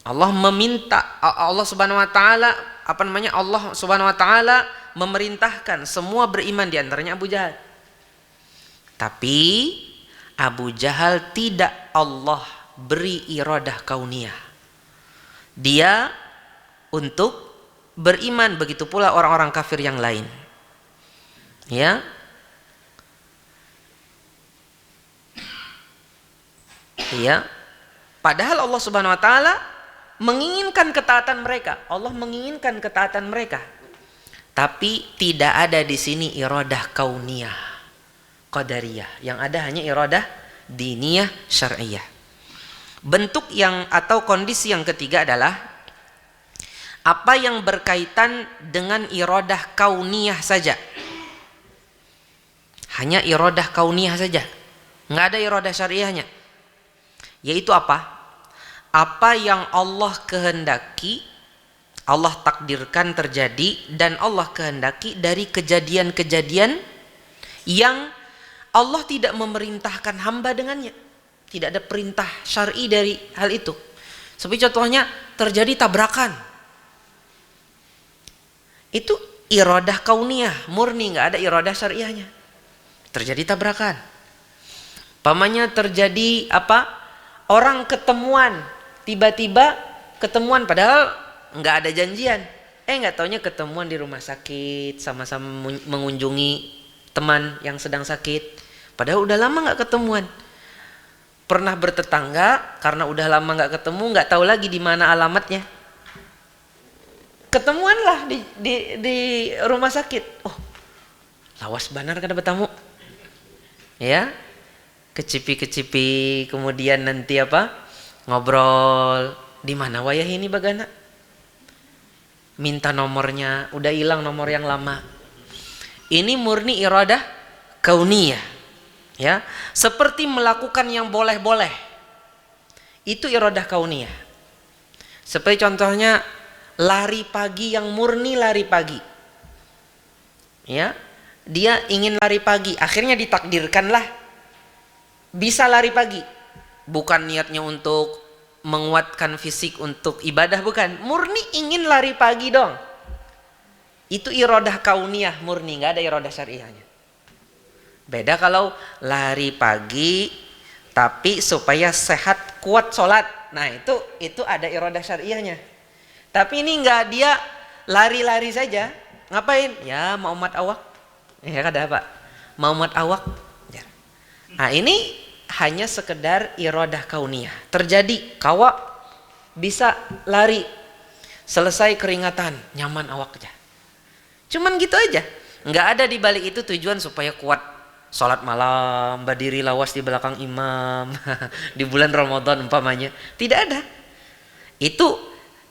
Allah meminta, Allah Subhanahu wa taala, Allah Subhanahu wa taala memerintahkan semua beriman, di antaranya Abu Jahal. Tapi Abu Jahal tidak Allah beri iradah kauniyah. Dia untuk beriman, begitu pula orang-orang kafir yang lain. Ya. Ya. Padahal Allah Subhanahu wa taala menginginkan ketaatan mereka. Allah menginginkan ketaatan mereka. Tapi tidak ada di sini iradah kauniyah, qadariyah. Yang ada hanya iradah diniyah syar'iyah. Bentuk yang atau kondisi yang ketiga adalah apa yang berkaitan dengan iradah kauniyah saja. Hanya iradah kauniyah saja. Enggak ada iradah syariahnya. Yaitu apa? Apa yang Allah kehendaki, Allah takdirkan terjadi, dan Allah kehendaki dari kejadian-kejadian yang Allah tidak memerintahkan hamba dengannya. Tidak ada perintah syar'i dari hal itu. Seperti contohnya terjadi tabrakan. Itu iradah kauniyah, murni, nggak ada iradah syariahnya. Terjadi tabrakan. Pamannya terjadi apa? Orang ketemuan, tiba-tiba ketemuan padahal nggak ada janjian. Nggak taunya ketemuan di rumah sakit, sama-sama mengunjungi teman yang sedang sakit. Padahal udah lama nggak ketemuan. Pernah bertetangga, karena udah lama nggak ketemu, nggak tahu lagi di mana alamatnya. Ketemuanlah di rumah sakit. Oh, lawas banar kada bertemu. Ya, kecipi-kecipi, kemudian nanti apa? Ngobrol, di mana wayah ini bagana? Minta nomornya, udah hilang nomor yang lama. Ini murni iradah kauniyah. Ya, seperti melakukan yang boleh-boleh. Itu iradah kauniyah. Seperti contohnya lari pagi yang murni lari pagi. Ya, dia ingin lari pagi, akhirnya ditakdirkanlah bisa lari pagi. Bukan niatnya untuk menguatkan fisik untuk ibadah, bukan. Murni ingin lari pagi dong. Itu iradah kauniyah murni, nggak ada iradah syariahnya. Beda kalau lari pagi tapi supaya sehat kuat sholat. Nah itu ada iradah syariahnya. Tapi ini nggak, dia lari-lari saja. Ngapain? Ya mau mat awak. Ya kada apa? Mau mat awak. Ya. Nah ini hanya sekedar iradah kauniyah. Terjadi kawa bisa lari, selesai keringatan, nyaman awak aja. Cuman gitu aja. Nggak ada di balik itu tujuan supaya kuat sholat malam, berdiri lawas di belakang imam di bulan Ramadan umpamanya. Tidak ada. Itu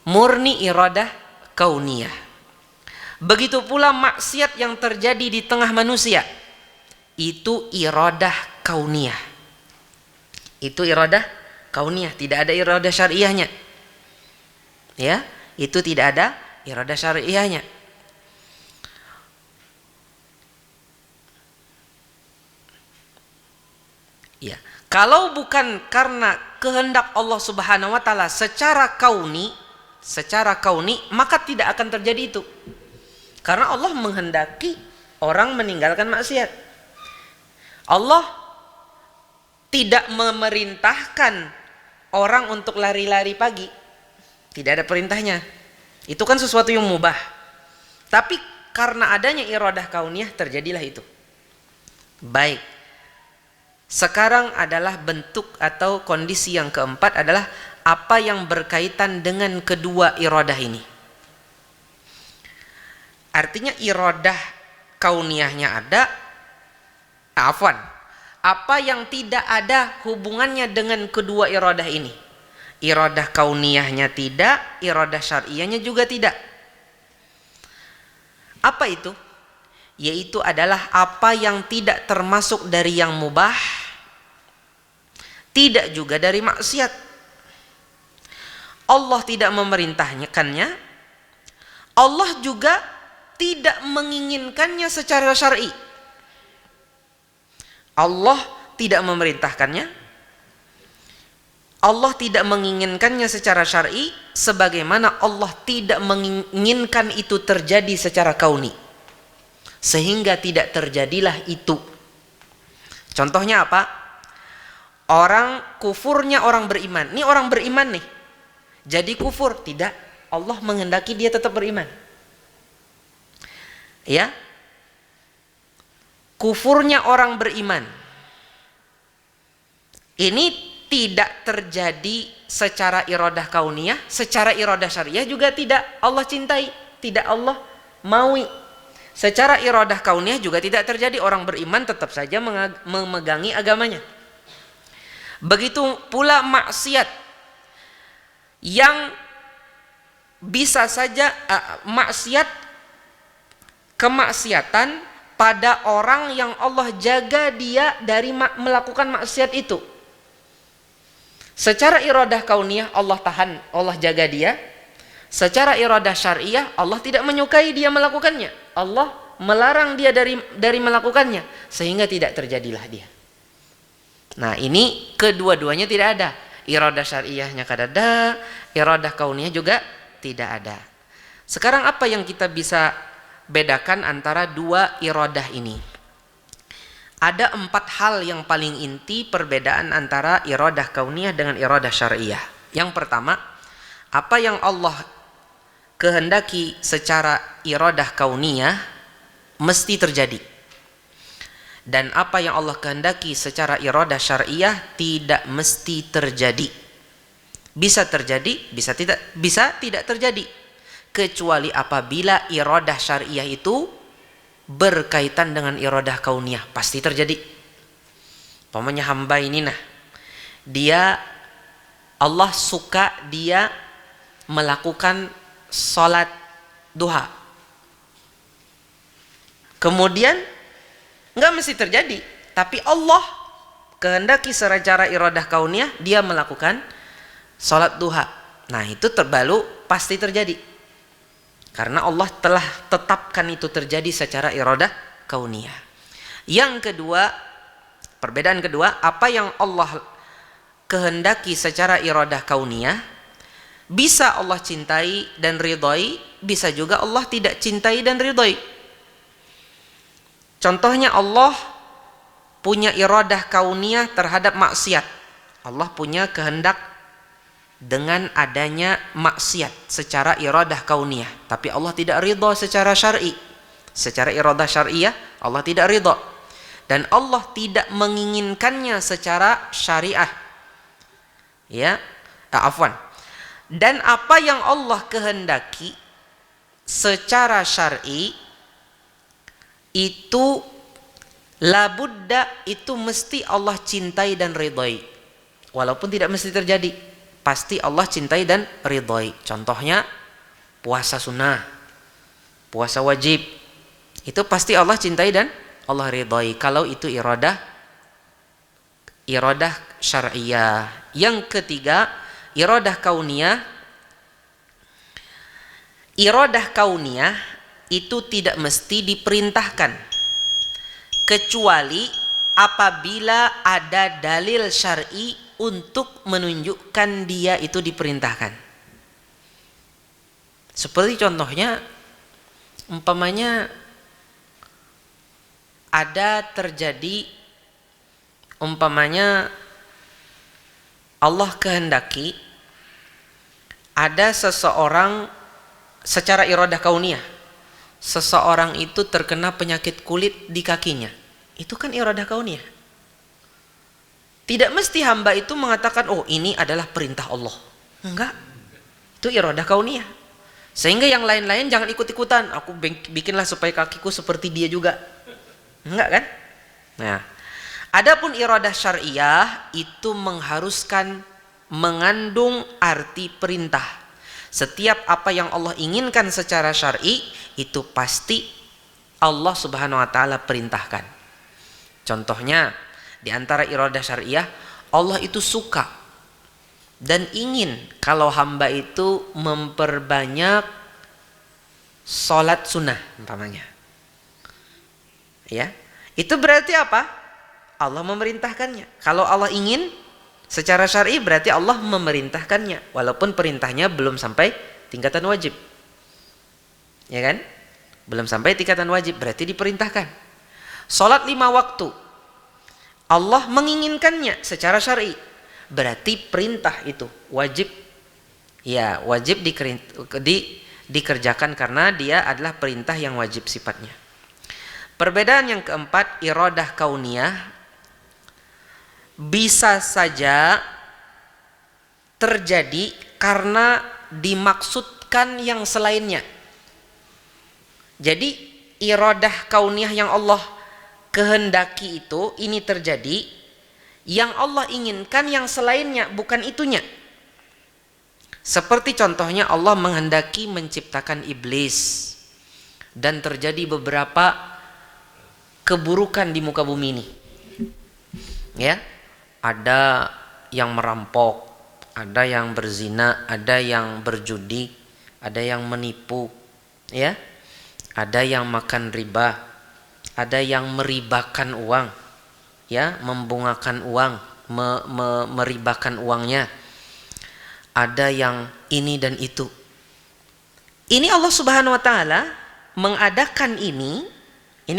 murni iradah kauniyah. Begitu pula maksiat yang terjadi di tengah manusia, itu iradah kauniyah. Itu iradah kauniyah, tidak ada iradah syariahnya. Ya, itu tidak ada iradah syariahnya. Ya, kalau bukan karena kehendak Allah Subhanahu wa taala secara kauni, maka tidak akan terjadi itu. Karena Allah menghendaki orang meninggalkan maksiat. Allah tidak memerintahkan orang untuk lari-lari pagi. Tidak ada perintahnya. Itu kan sesuatu yang mubah. Tapi karena adanya iradah kauniyah terjadilah itu. Baik. Sekarang adalah bentuk atau kondisi yang keempat adalah apa yang berkaitan dengan kedua iradah ini. Artinya iradah kauniyahnya ada, apa yang tidak ada hubungannya dengan kedua iradah ini. Iradah kauniyahnya tidak, iradah syariahnya juga tidak. Apa itu? Yaitu adalah apa yang tidak termasuk dari yang mubah, tidak juga dari maksiat. Allah tidak memerintahkannya, Allah juga tidak menginginkannya secara syar'i. Allah tidak memerintahkannya, Allah tidak menginginkannya secara syar'i, sebagaimana Allah tidak menginginkan itu terjadi secara kauni. Sehingga tidak terjadilah itu. Contohnya apa? Kufurnya orang beriman. Ini orang beriman nih, jadi kufur. Tidak, Allah menghendaki dia tetap beriman. Ya, kufurnya orang beriman ini tidak terjadi secara iradah kauniyah, secara iradah syariah juga tidak Allah cintai, tidak Allah maui. Secara iradah kauniyah juga tidak terjadi, orang beriman tetap saja memegangi agamanya. Begitu pula maksiat yang bisa saja kemaksiatan pada orang yang Allah jaga dia dari melakukan maksiat itu. Secara iradah kauniyah Allah tahan, Allah jaga dia. Secara iradah syariah Allah tidak menyukai dia melakukannya. Allah melarang dia dari melakukannya, sehingga tidak terjadilah dia. Nah, ini kedua-duanya tidak ada. Iradah syariahnya kada ada, iradah kauniyah juga tidak ada. Sekarang apa yang kita bisa bedakan antara dua iradah ini? Ada 4 hal yang paling inti perbedaan antara iradah kauniyah dengan iradah syariah. Yang pertama, apa yang Allah kehendaki secara iradah kauniyah mesti terjadi, dan apa yang Allah kehendaki secara iradah syariah tidak mesti terjadi. Bisa terjadi, bisa tidak terjadi, kecuali apabila iradah syariah itu berkaitan dengan iradah kauniyah, pasti terjadi. Pamannya hamba ini Allah suka dia melakukan sholat duha, kemudian nggak mesti terjadi, tapi Allah kehendaki secara iradah kauniyah dia melakukan sholat duha. Nah itu terbalu pasti terjadi. Karena Allah telah tetapkan itu terjadi secara iradah kauniyah. Yang kedua, perbedaan kedua, apa yang Allah kehendaki secara iradah kauniyah, bisa Allah cintai dan ridhai, bisa juga Allah tidak cintai dan ridhai. Contohnya Allah punya iradah kauniyah terhadap maksiat. Allah punya kehendak dengan adanya maksiat secara iradah kauniyah, tapi Allah tidak ridha secara syar'i. Secara iradah syar'iyah Allah tidak ridha, dan Allah tidak menginginkannya secara syariah. Ya, afwan. Dan apa yang Allah kehendaki secara syar'i itu labudda, itu mesti Allah cintai dan ridhai. Walaupun tidak mesti terjadi, pasti Allah cintai dan ridhai. Contohnya puasa sunnah, puasa wajib, itu pasti Allah cintai dan Allah ridhai kalau itu iradah syar'iyah. Yang ketiga, iradah kauniyah. Iradah kauniyah itu tidak mesti diperintahkan, kecuali apabila ada dalil syar'i untuk menunjukkan dia itu diperintahkan. Seperti contohnya, umpamanya ada terjadi, umpamanya Allah kehendaki ada seseorang secara iradah kauniyah, seseorang itu terkena penyakit kulit di kakinya. Itu kan iradah kauniyah. Tidak mesti hamba itu mengatakan, oh ini adalah perintah Allah. Enggak. Itu iradah kauniyah. Sehingga yang lain-lain jangan ikut-ikutan. Aku bikinlah supaya kakiku seperti dia juga. Enggak kan? Nah, adapun iradah syar'iyah itu mengharuskan, mengandung arti perintah. Setiap apa yang Allah inginkan secara syar'i itu pasti Allah Subhanahu wa taala perintahkan. Contohnya, di antara iradah syar'iyah, Allah itu suka dan ingin kalau hamba itu memperbanyak sholat sunnah umpamanya. Ya, itu berarti apa? Allah memerintahkannya. Kalau Allah ingin secara syar'i berarti Allah memerintahkannya, walaupun perintahnya belum sampai tingkatan wajib. Ya kan? Belum sampai tingkatan wajib, berarti diperintahkan. Salat 5 waktu Allah menginginkannya secara syar'i, berarti perintah itu wajib. Ya, wajib dikerjakan karena dia adalah perintah yang wajib sifatnya. Perbedaan yang keempat, iradah kauniyah bisa saja terjadi karena dimaksudkan yang selainnya. Jadi iradah kauniyah yang Allah kehendaki itu ini terjadi, yang Allah inginkan yang selainnya, bukan itunya. Seperti contohnya Allah menghendaki menciptakan iblis dan terjadi beberapa keburukan di muka bumi ini. Ya, ada yang merampok, ada yang berzina, ada yang berjudi, ada yang menipu, ya, ada yang makan riba, ada yang meribakan uang, ya, membungakan uang, meribakan uangnya, ada yang ini dan itu. Ini Allah Subhanahu wa taala mengadakan ini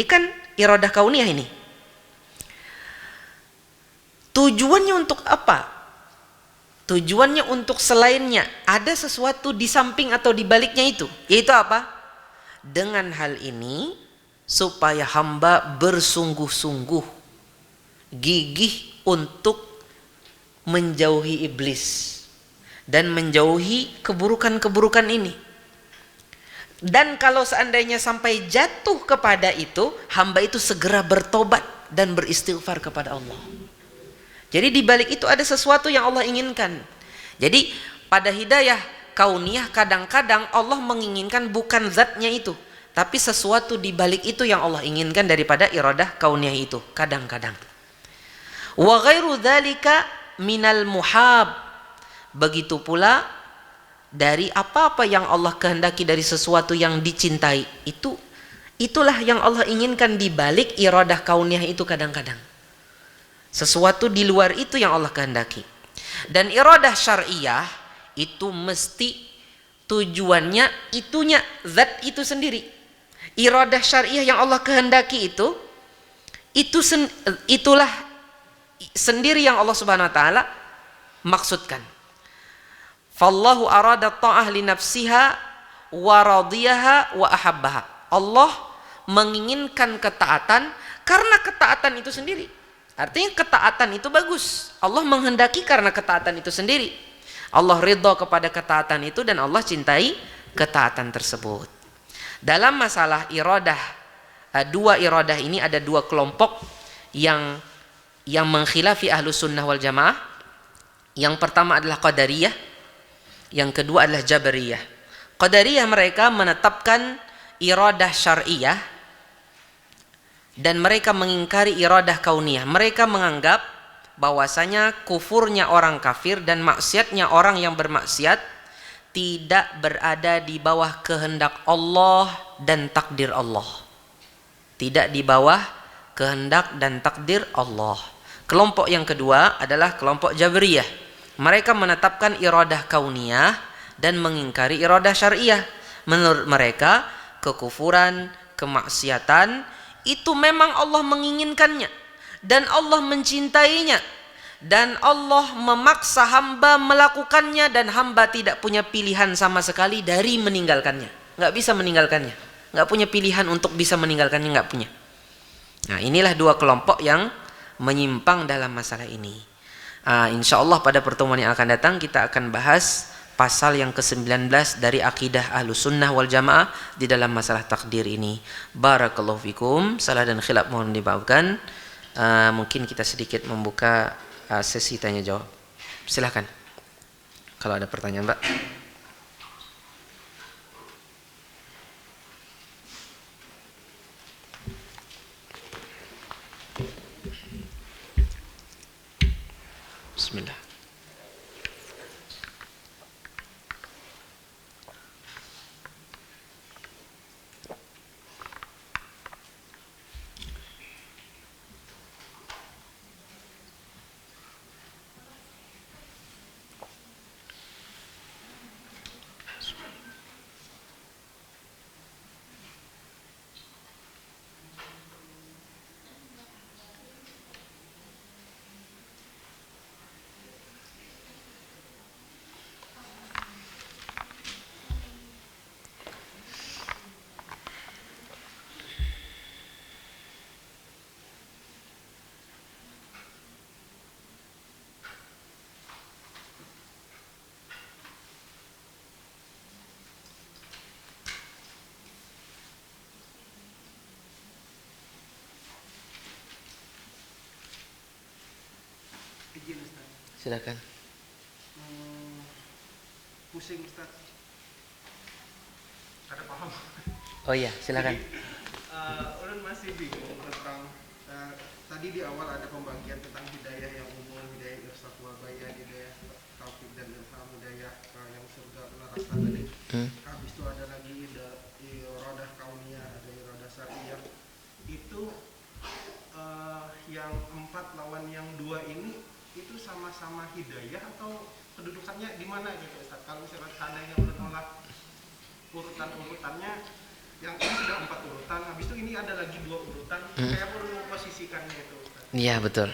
kan iradah kauniyah ini. Tujuannya untuk apa? Tujuannya untuk selainnya. Ada sesuatu di samping atau di baliknya itu. Yaitu apa? Dengan hal ini supaya hamba bersungguh-sungguh, gigih untuk menjauhi iblis dan menjauhi keburukan-keburukan ini. Dan kalau seandainya sampai jatuh kepada itu, hamba itu segera bertobat dan beristighfar kepada Allah. Jadi di balik itu ada sesuatu yang Allah inginkan. Jadi pada hidayah kauniyah kadang-kadang Allah menginginkan bukan zatnya itu, tapi sesuatu di balik itu yang Allah inginkan daripada iradah kauniyah itu kadang-kadang. Wa ghairu dzalika minal muhab. Begitu pula dari apa-apa yang Allah kehendaki dari sesuatu yang dicintai, itulah yang Allah inginkan di balik iradah kauniyah itu kadang-kadang. Sesuatu di luar itu yang Allah kehendaki. Dan iradah syariah itu mesti tujuannya itunya zat itu sendiri. Iradah syariah yang Allah kehendaki itulah sendiri yang Allah Subhanahu wa taala maksudkan. Fallahu arada ta'ah li nafsiha wa radiyaha wa ahabbaha. Allah menginginkan ketaatan karena ketaatan itu sendiri. Artinya ketaatan itu bagus. Allah menghendaki karena ketaatan itu sendiri. Allah ridha kepada ketaatan itu dan Allah cintai ketaatan tersebut. Dalam masalah iradah, dua iradah ini ada dua kelompok yang mengkhilafi Ahlus Sunnah wal Jamaah. Yang pertama adalah Qadariyah, yang kedua adalah Jabariyah. Qadariyah mereka menetapkan iradah syariah dan mereka mengingkari iradah kauniyah. Mereka menganggap bahwasanya kufurnya orang kafir dan maksiatnya orang yang bermaksiat tidak berada di bawah kehendak Allah dan takdir Allah. Tidak di bawah kehendak dan takdir Allah. Kelompok yang kedua adalah kelompok Jabriyah. Mereka menetapkan iradah kauniyah dan mengingkari iradah syariah. Menurut mereka, kekufuran, kemaksiatan itu memang Allah menginginkannya dan Allah mencintainya dan Allah memaksa hamba melakukannya dan hamba tidak punya pilihan sama sekali dari meninggalkannya. Nggak bisa meninggalkannya, nggak punya pilihan untuk bisa meninggalkannya, nggak punya. Nah, inilah dua kelompok yang menyimpang dalam masalah ini. Insya Allah pada pertemuan yang akan datang kita akan bahas pasal yang ke-19 dari akidah Ahlus Sunnah wal Jamaah di dalam masalah takdir ini. Barakallahu fikum. Salah dan khilaf mohon dimaafkan. Mungkin kita sedikit membuka sesi tanya jawab. Silahkan kalau ada pertanyaan, Mbak. Bismillah. Silakan. Pusing Ustaz. Ada paham? Oh iya, silakan. Ulun masih bingung tentang tadi di awal ada pembagian tentang hidayah yang umum, hidayah irsyad wal bayan, hidayah taufik dan ilham, hidayah yang surga neraka tadi. Habis itu ada lagi iradah kauniyah, ada iradah syariah. Itu yang 4 lawan yang 2 ini itu sama-sama hidayah atau kedudukannya di mana gitu Ustaz? Kalau misalnya seandainya menolak urutan-urutannya yang ini sudah 4 urutan, habis itu ini ada lagi 2 urutan, kayak perlu memposisikannya itu Ustaz. Iya, betul.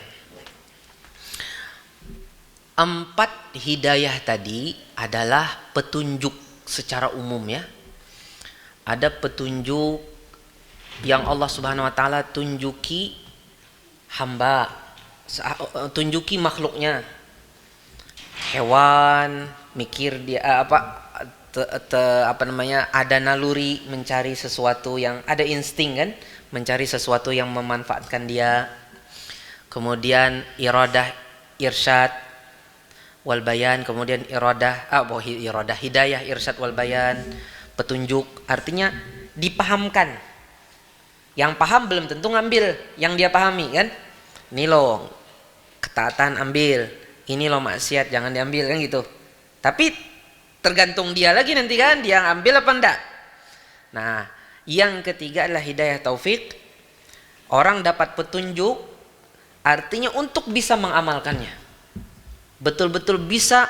4 hidayah tadi adalah petunjuk secara umum ya. Ada petunjuk yang Allah Subhanahu wa taala tunjuki hamba, tunjuki makhluknya. Hewan mikir dia ada naluri mencari sesuatu yang ada insting kan, mencari sesuatu yang memanfaatkan dia. Kemudian iradah irsyad wal bayan, kemudian iradah hidayah irsyad wal bayan, petunjuk artinya dipahamkan. Yang paham belum tentu ngambil yang dia pahami kan. Ini loh ketaatan ambil, ini loh maksiat jangan diambil kan gitu. Tapi tergantung dia lagi nanti kan, dia ambil apa enggak. Nah, yang ketiga adalah hidayah taufik. Orang dapat petunjuk, artinya untuk bisa mengamalkannya. Betul-betul bisa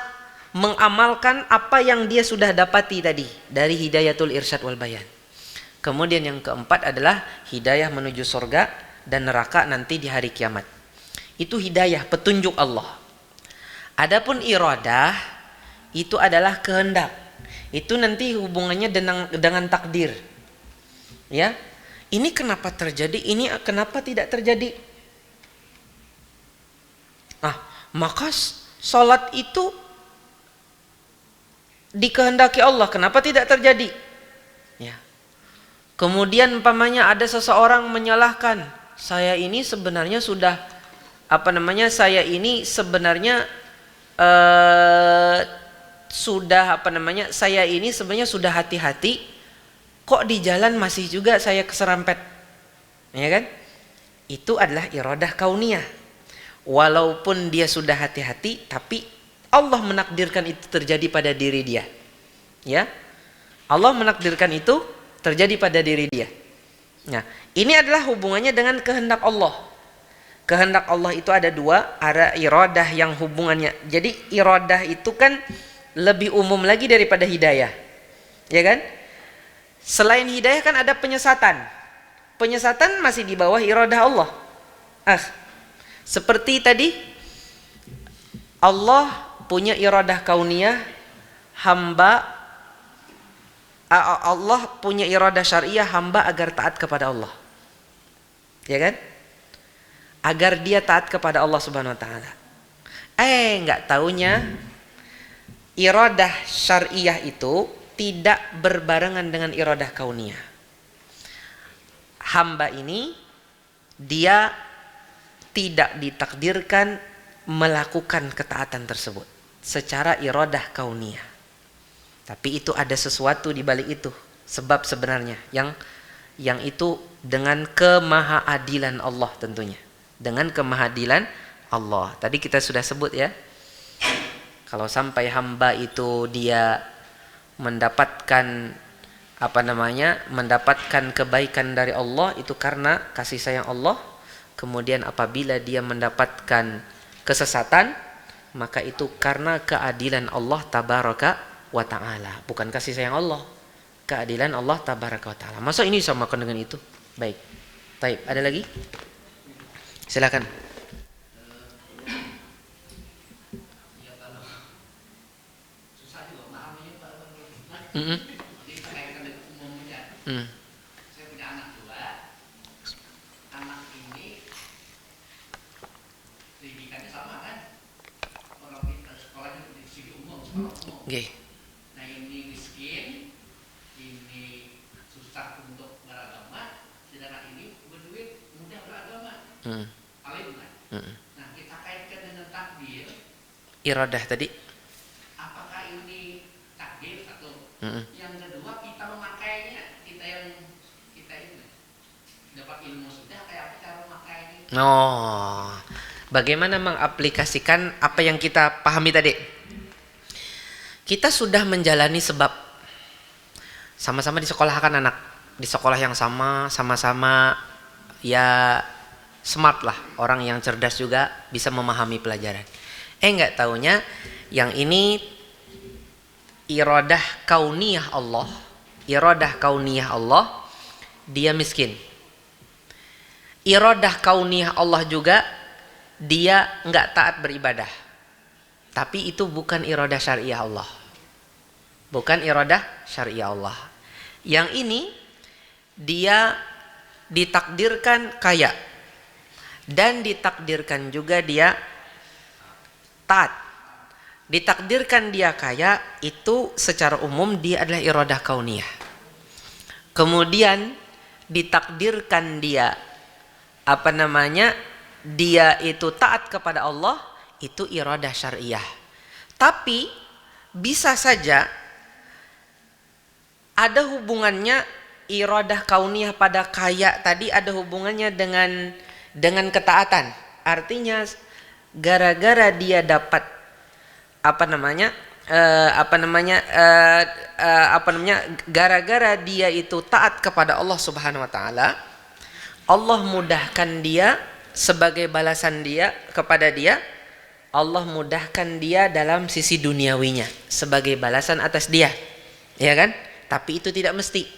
mengamalkan apa yang dia sudah dapati tadi dari hidayatul irsyad wal bayan. Kemudian yang keempat adalah hidayah menuju surga dan neraka nanti di hari kiamat. Itu hidayah, petunjuk Allah. Adapun iradah itu adalah kehendak. Itu nanti hubungannya dengan takdir. Ya. Ini kenapa terjadi, ini kenapa tidak terjadi? Maka salat itu dikehendaki Allah, kenapa tidak terjadi? Ya. Kemudian umpamanya ada seseorang menyalahkan, saya ini sebenarnya sudah saya ini sebenarnya saya ini sebenarnya sudah hati-hati, kok di jalan masih juga saya keserempet, ya kan? Itu adalah iradah kauniyah. Walaupun dia sudah hati-hati, tapi Allah menakdirkan itu terjadi pada diri dia. Ya, Allah menakdirkan itu terjadi pada diri dia. Nah, ini adalah hubungannya dengan kehendak Allah. Kehendak Allah itu ada dua, ada iradah yang hubungannya. Jadi iradah itu kan lebih umum lagi daripada hidayah, ya kan? Selain hidayah kan ada penyesatan. Penyesatan masih di bawah iradah Allah. Seperti tadi Allah punya iradah kauniyah, Allah punya iradah syariah hamba agar taat kepada Allah. Ya kan? Agar dia taat kepada Allah Subhanahu wa taala. Enggak taunya iradah syariah itu tidak berbarengan dengan iradah kauniyah. Hamba ini dia tidak ditakdirkan melakukan ketaatan tersebut secara iradah kauniyah. Tapi itu ada sesuatu di balik itu, sebab sebenarnya yang itu dengan kemahaadilan Allah tentunya. Dengan kemahaadilan Allah. Tadi kita sudah sebut ya. Kalau sampai hamba itu dia mendapatkan mendapatkan kebaikan dari Allah itu karena kasih sayang Allah. Kemudian apabila dia mendapatkan kesesatan, maka itu karena keadilan Allah tabaraka wa ta'ala, bukan kasih sayang Allah, keadilan Allah tabaraka wa ta'ala. Masa ini samakan dengan itu? Baik. Taib, ada lagi? Silakan. Saya punya anak dua. Anak ini pendidikannya sama kan? Orang pintar sekolahnya di sini umum, sekolah umum. Okay. Nah ini miskin, ini susah untuk beragama, sedangkan ini berduit mudah beragama. Alim kan? Nah kita kaitkan dengan takdir. Iradah tadi. Apakah ini takdir atau yang kedua kita memakainya, kita ini dapat ilmu sudah kayak apa cara memakainya? Bagaimana mengaplikasikan apa yang kita pahami tadi? Kita sudah menjalani sebab, sama-sama disekolahkan anak di sekolah yang sama-sama ya smart lah, orang yang cerdas juga bisa memahami pelajaran. Enggak taunya yang ini iradah kauniyah Allah, dia miskin. Iradah kauniyah Allah juga dia enggak taat beribadah. Tapi itu bukan iradah syariah Allah. Bukan iradah syariah Allah. Yang ini dia ditakdirkan kaya dan ditakdirkan juga dia taat. Ditakdirkan dia kaya itu secara umum dia adalah iradah kauniyah. Kemudian ditakdirkan dia dia itu taat kepada Allah, itu iradah syariah. Tapi bisa saja ada hubungannya iradah kauniyah pada kaya tadi, ada hubungannya dengan ketaatan. Artinya gara-gara dia dapat gara-gara dia itu taat kepada Allah Subhanahu wa taala, Allah mudahkan dia sebagai balasan dia kepada dia, Allah mudahkan dia dalam sisi duniawinya sebagai balasan atas dia. Ya kan? Tapi itu tidak mesti.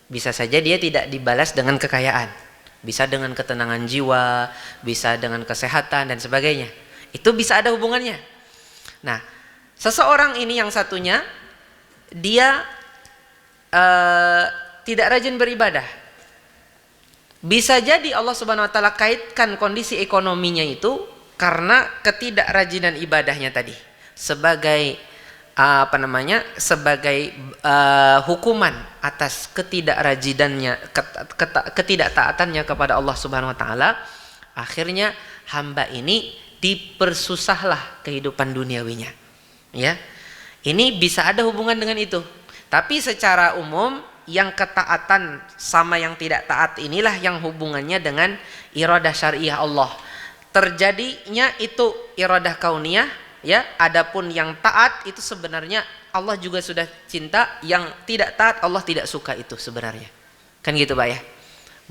Bisa saja dia tidak dibalas dengan kekayaan, bisa dengan ketenangan jiwa, bisa dengan kesehatan dan sebagainya. Itu bisa ada hubungannya. Nah, seseorang ini yang satunya dia tidak rajin beribadah. Bisa jadi Allah Subhanahu wa taala kaitkan kondisi ekonominya itu karena ketidakrajinan ibadahnya tadi sebagai hukuman atas ketidaktaatannya kepada Allah Subhanahu wa taala. Akhirnya hamba ini dipersusahlah kehidupan duniawinya. Ya. Ini bisa ada hubungan dengan itu. Tapi secara umum yang ketaatan sama yang tidak taat inilah yang hubungannya dengan iradah syariah Allah. Terjadinya itu iradah kauniyah, ya. Adapun yang taat itu sebenarnya Allah juga sudah cinta, yang tidak taat Allah tidak suka itu sebenarnya. Kan gitu, Pak ya.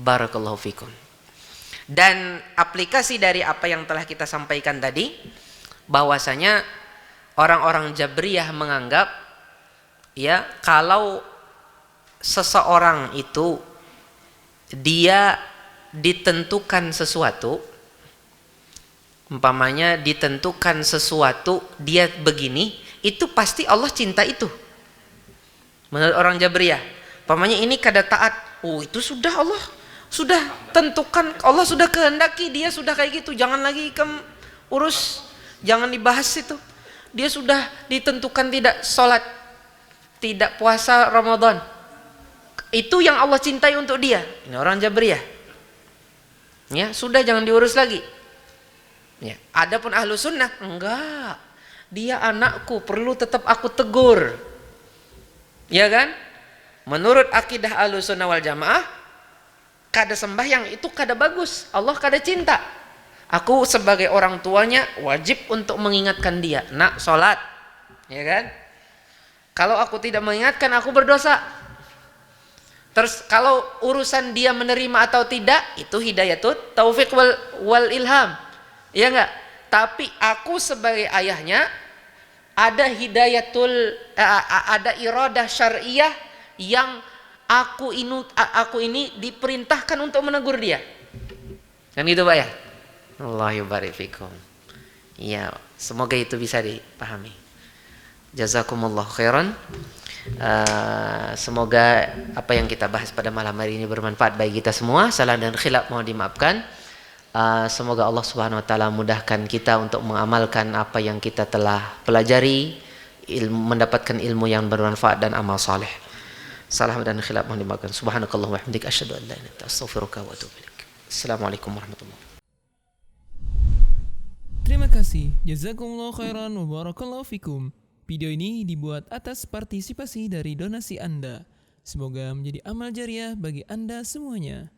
Barakallahu fikum. Dan aplikasi dari apa yang telah kita sampaikan tadi, bahwasanya orang-orang Jabriyah menganggap, ya, kalau seseorang itu dia ditentukan sesuatu, umpamanya ditentukan sesuatu dia begini, itu pasti Allah cinta itu. Menurut orang Jabriyah, umpamanya ini kada taat, oh itu sudah Allah sudah tentukan, Allah sudah kehendaki, dia sudah kayak gitu, jangan lagi urus, jangan dibahas itu. Dia sudah ditentukan tidak sholat, tidak puasa Ramadan, itu yang Allah cintai untuk dia. Ini orang Jabriyah, ya sudah jangan diurus lagi. Ya. Adapun ahlu sunnah enggak, dia anakku, perlu tetap aku tegur, ya kan? Menurut akidah ahlu sunnah wal jamaah, kada sembahyang itu kada bagus, Allah kada cinta. Aku sebagai orang tuanya wajib untuk mengingatkan dia, nak sholat, ya kan? Kalau aku tidak mengingatkan, aku berdosa. Terus kalau urusan dia menerima atau tidak, itu hidayatut taufik wal ilham, ya enggak? Tapi aku sebagai ayahnya ada ada iradah syariah yang aku ini diperintahkan untuk menegur dia. Kan gitu, Pak ya? Allah yubarik fikum. Ya, semoga itu bisa dipahami. Jazakumullah khairan. Semoga apa yang kita bahas pada malam hari ini bermanfaat bagi kita semua. Salah dan khilaf mohon dimaafkan. Semoga Allah Subhanahu wa taala mudahkan kita untuk mengamalkan apa yang kita telah pelajari, mendapatkan ilmu yang bermanfaat dan amal saleh. Salah dan khilaf mohon dimaafkan. Subhanakallah wa bihamdika asyhadu an la ilaha illa anta astaghfiruka wa atubu ilaik. Assalamualaikum warahmatullahi wabarakatuh. Terima kasih. Jazakumullah khairan wa barakallahu fikum. Video ini dibuat atas partisipasi dari donasi Anda. Semoga menjadi amal jariah bagi Anda semuanya.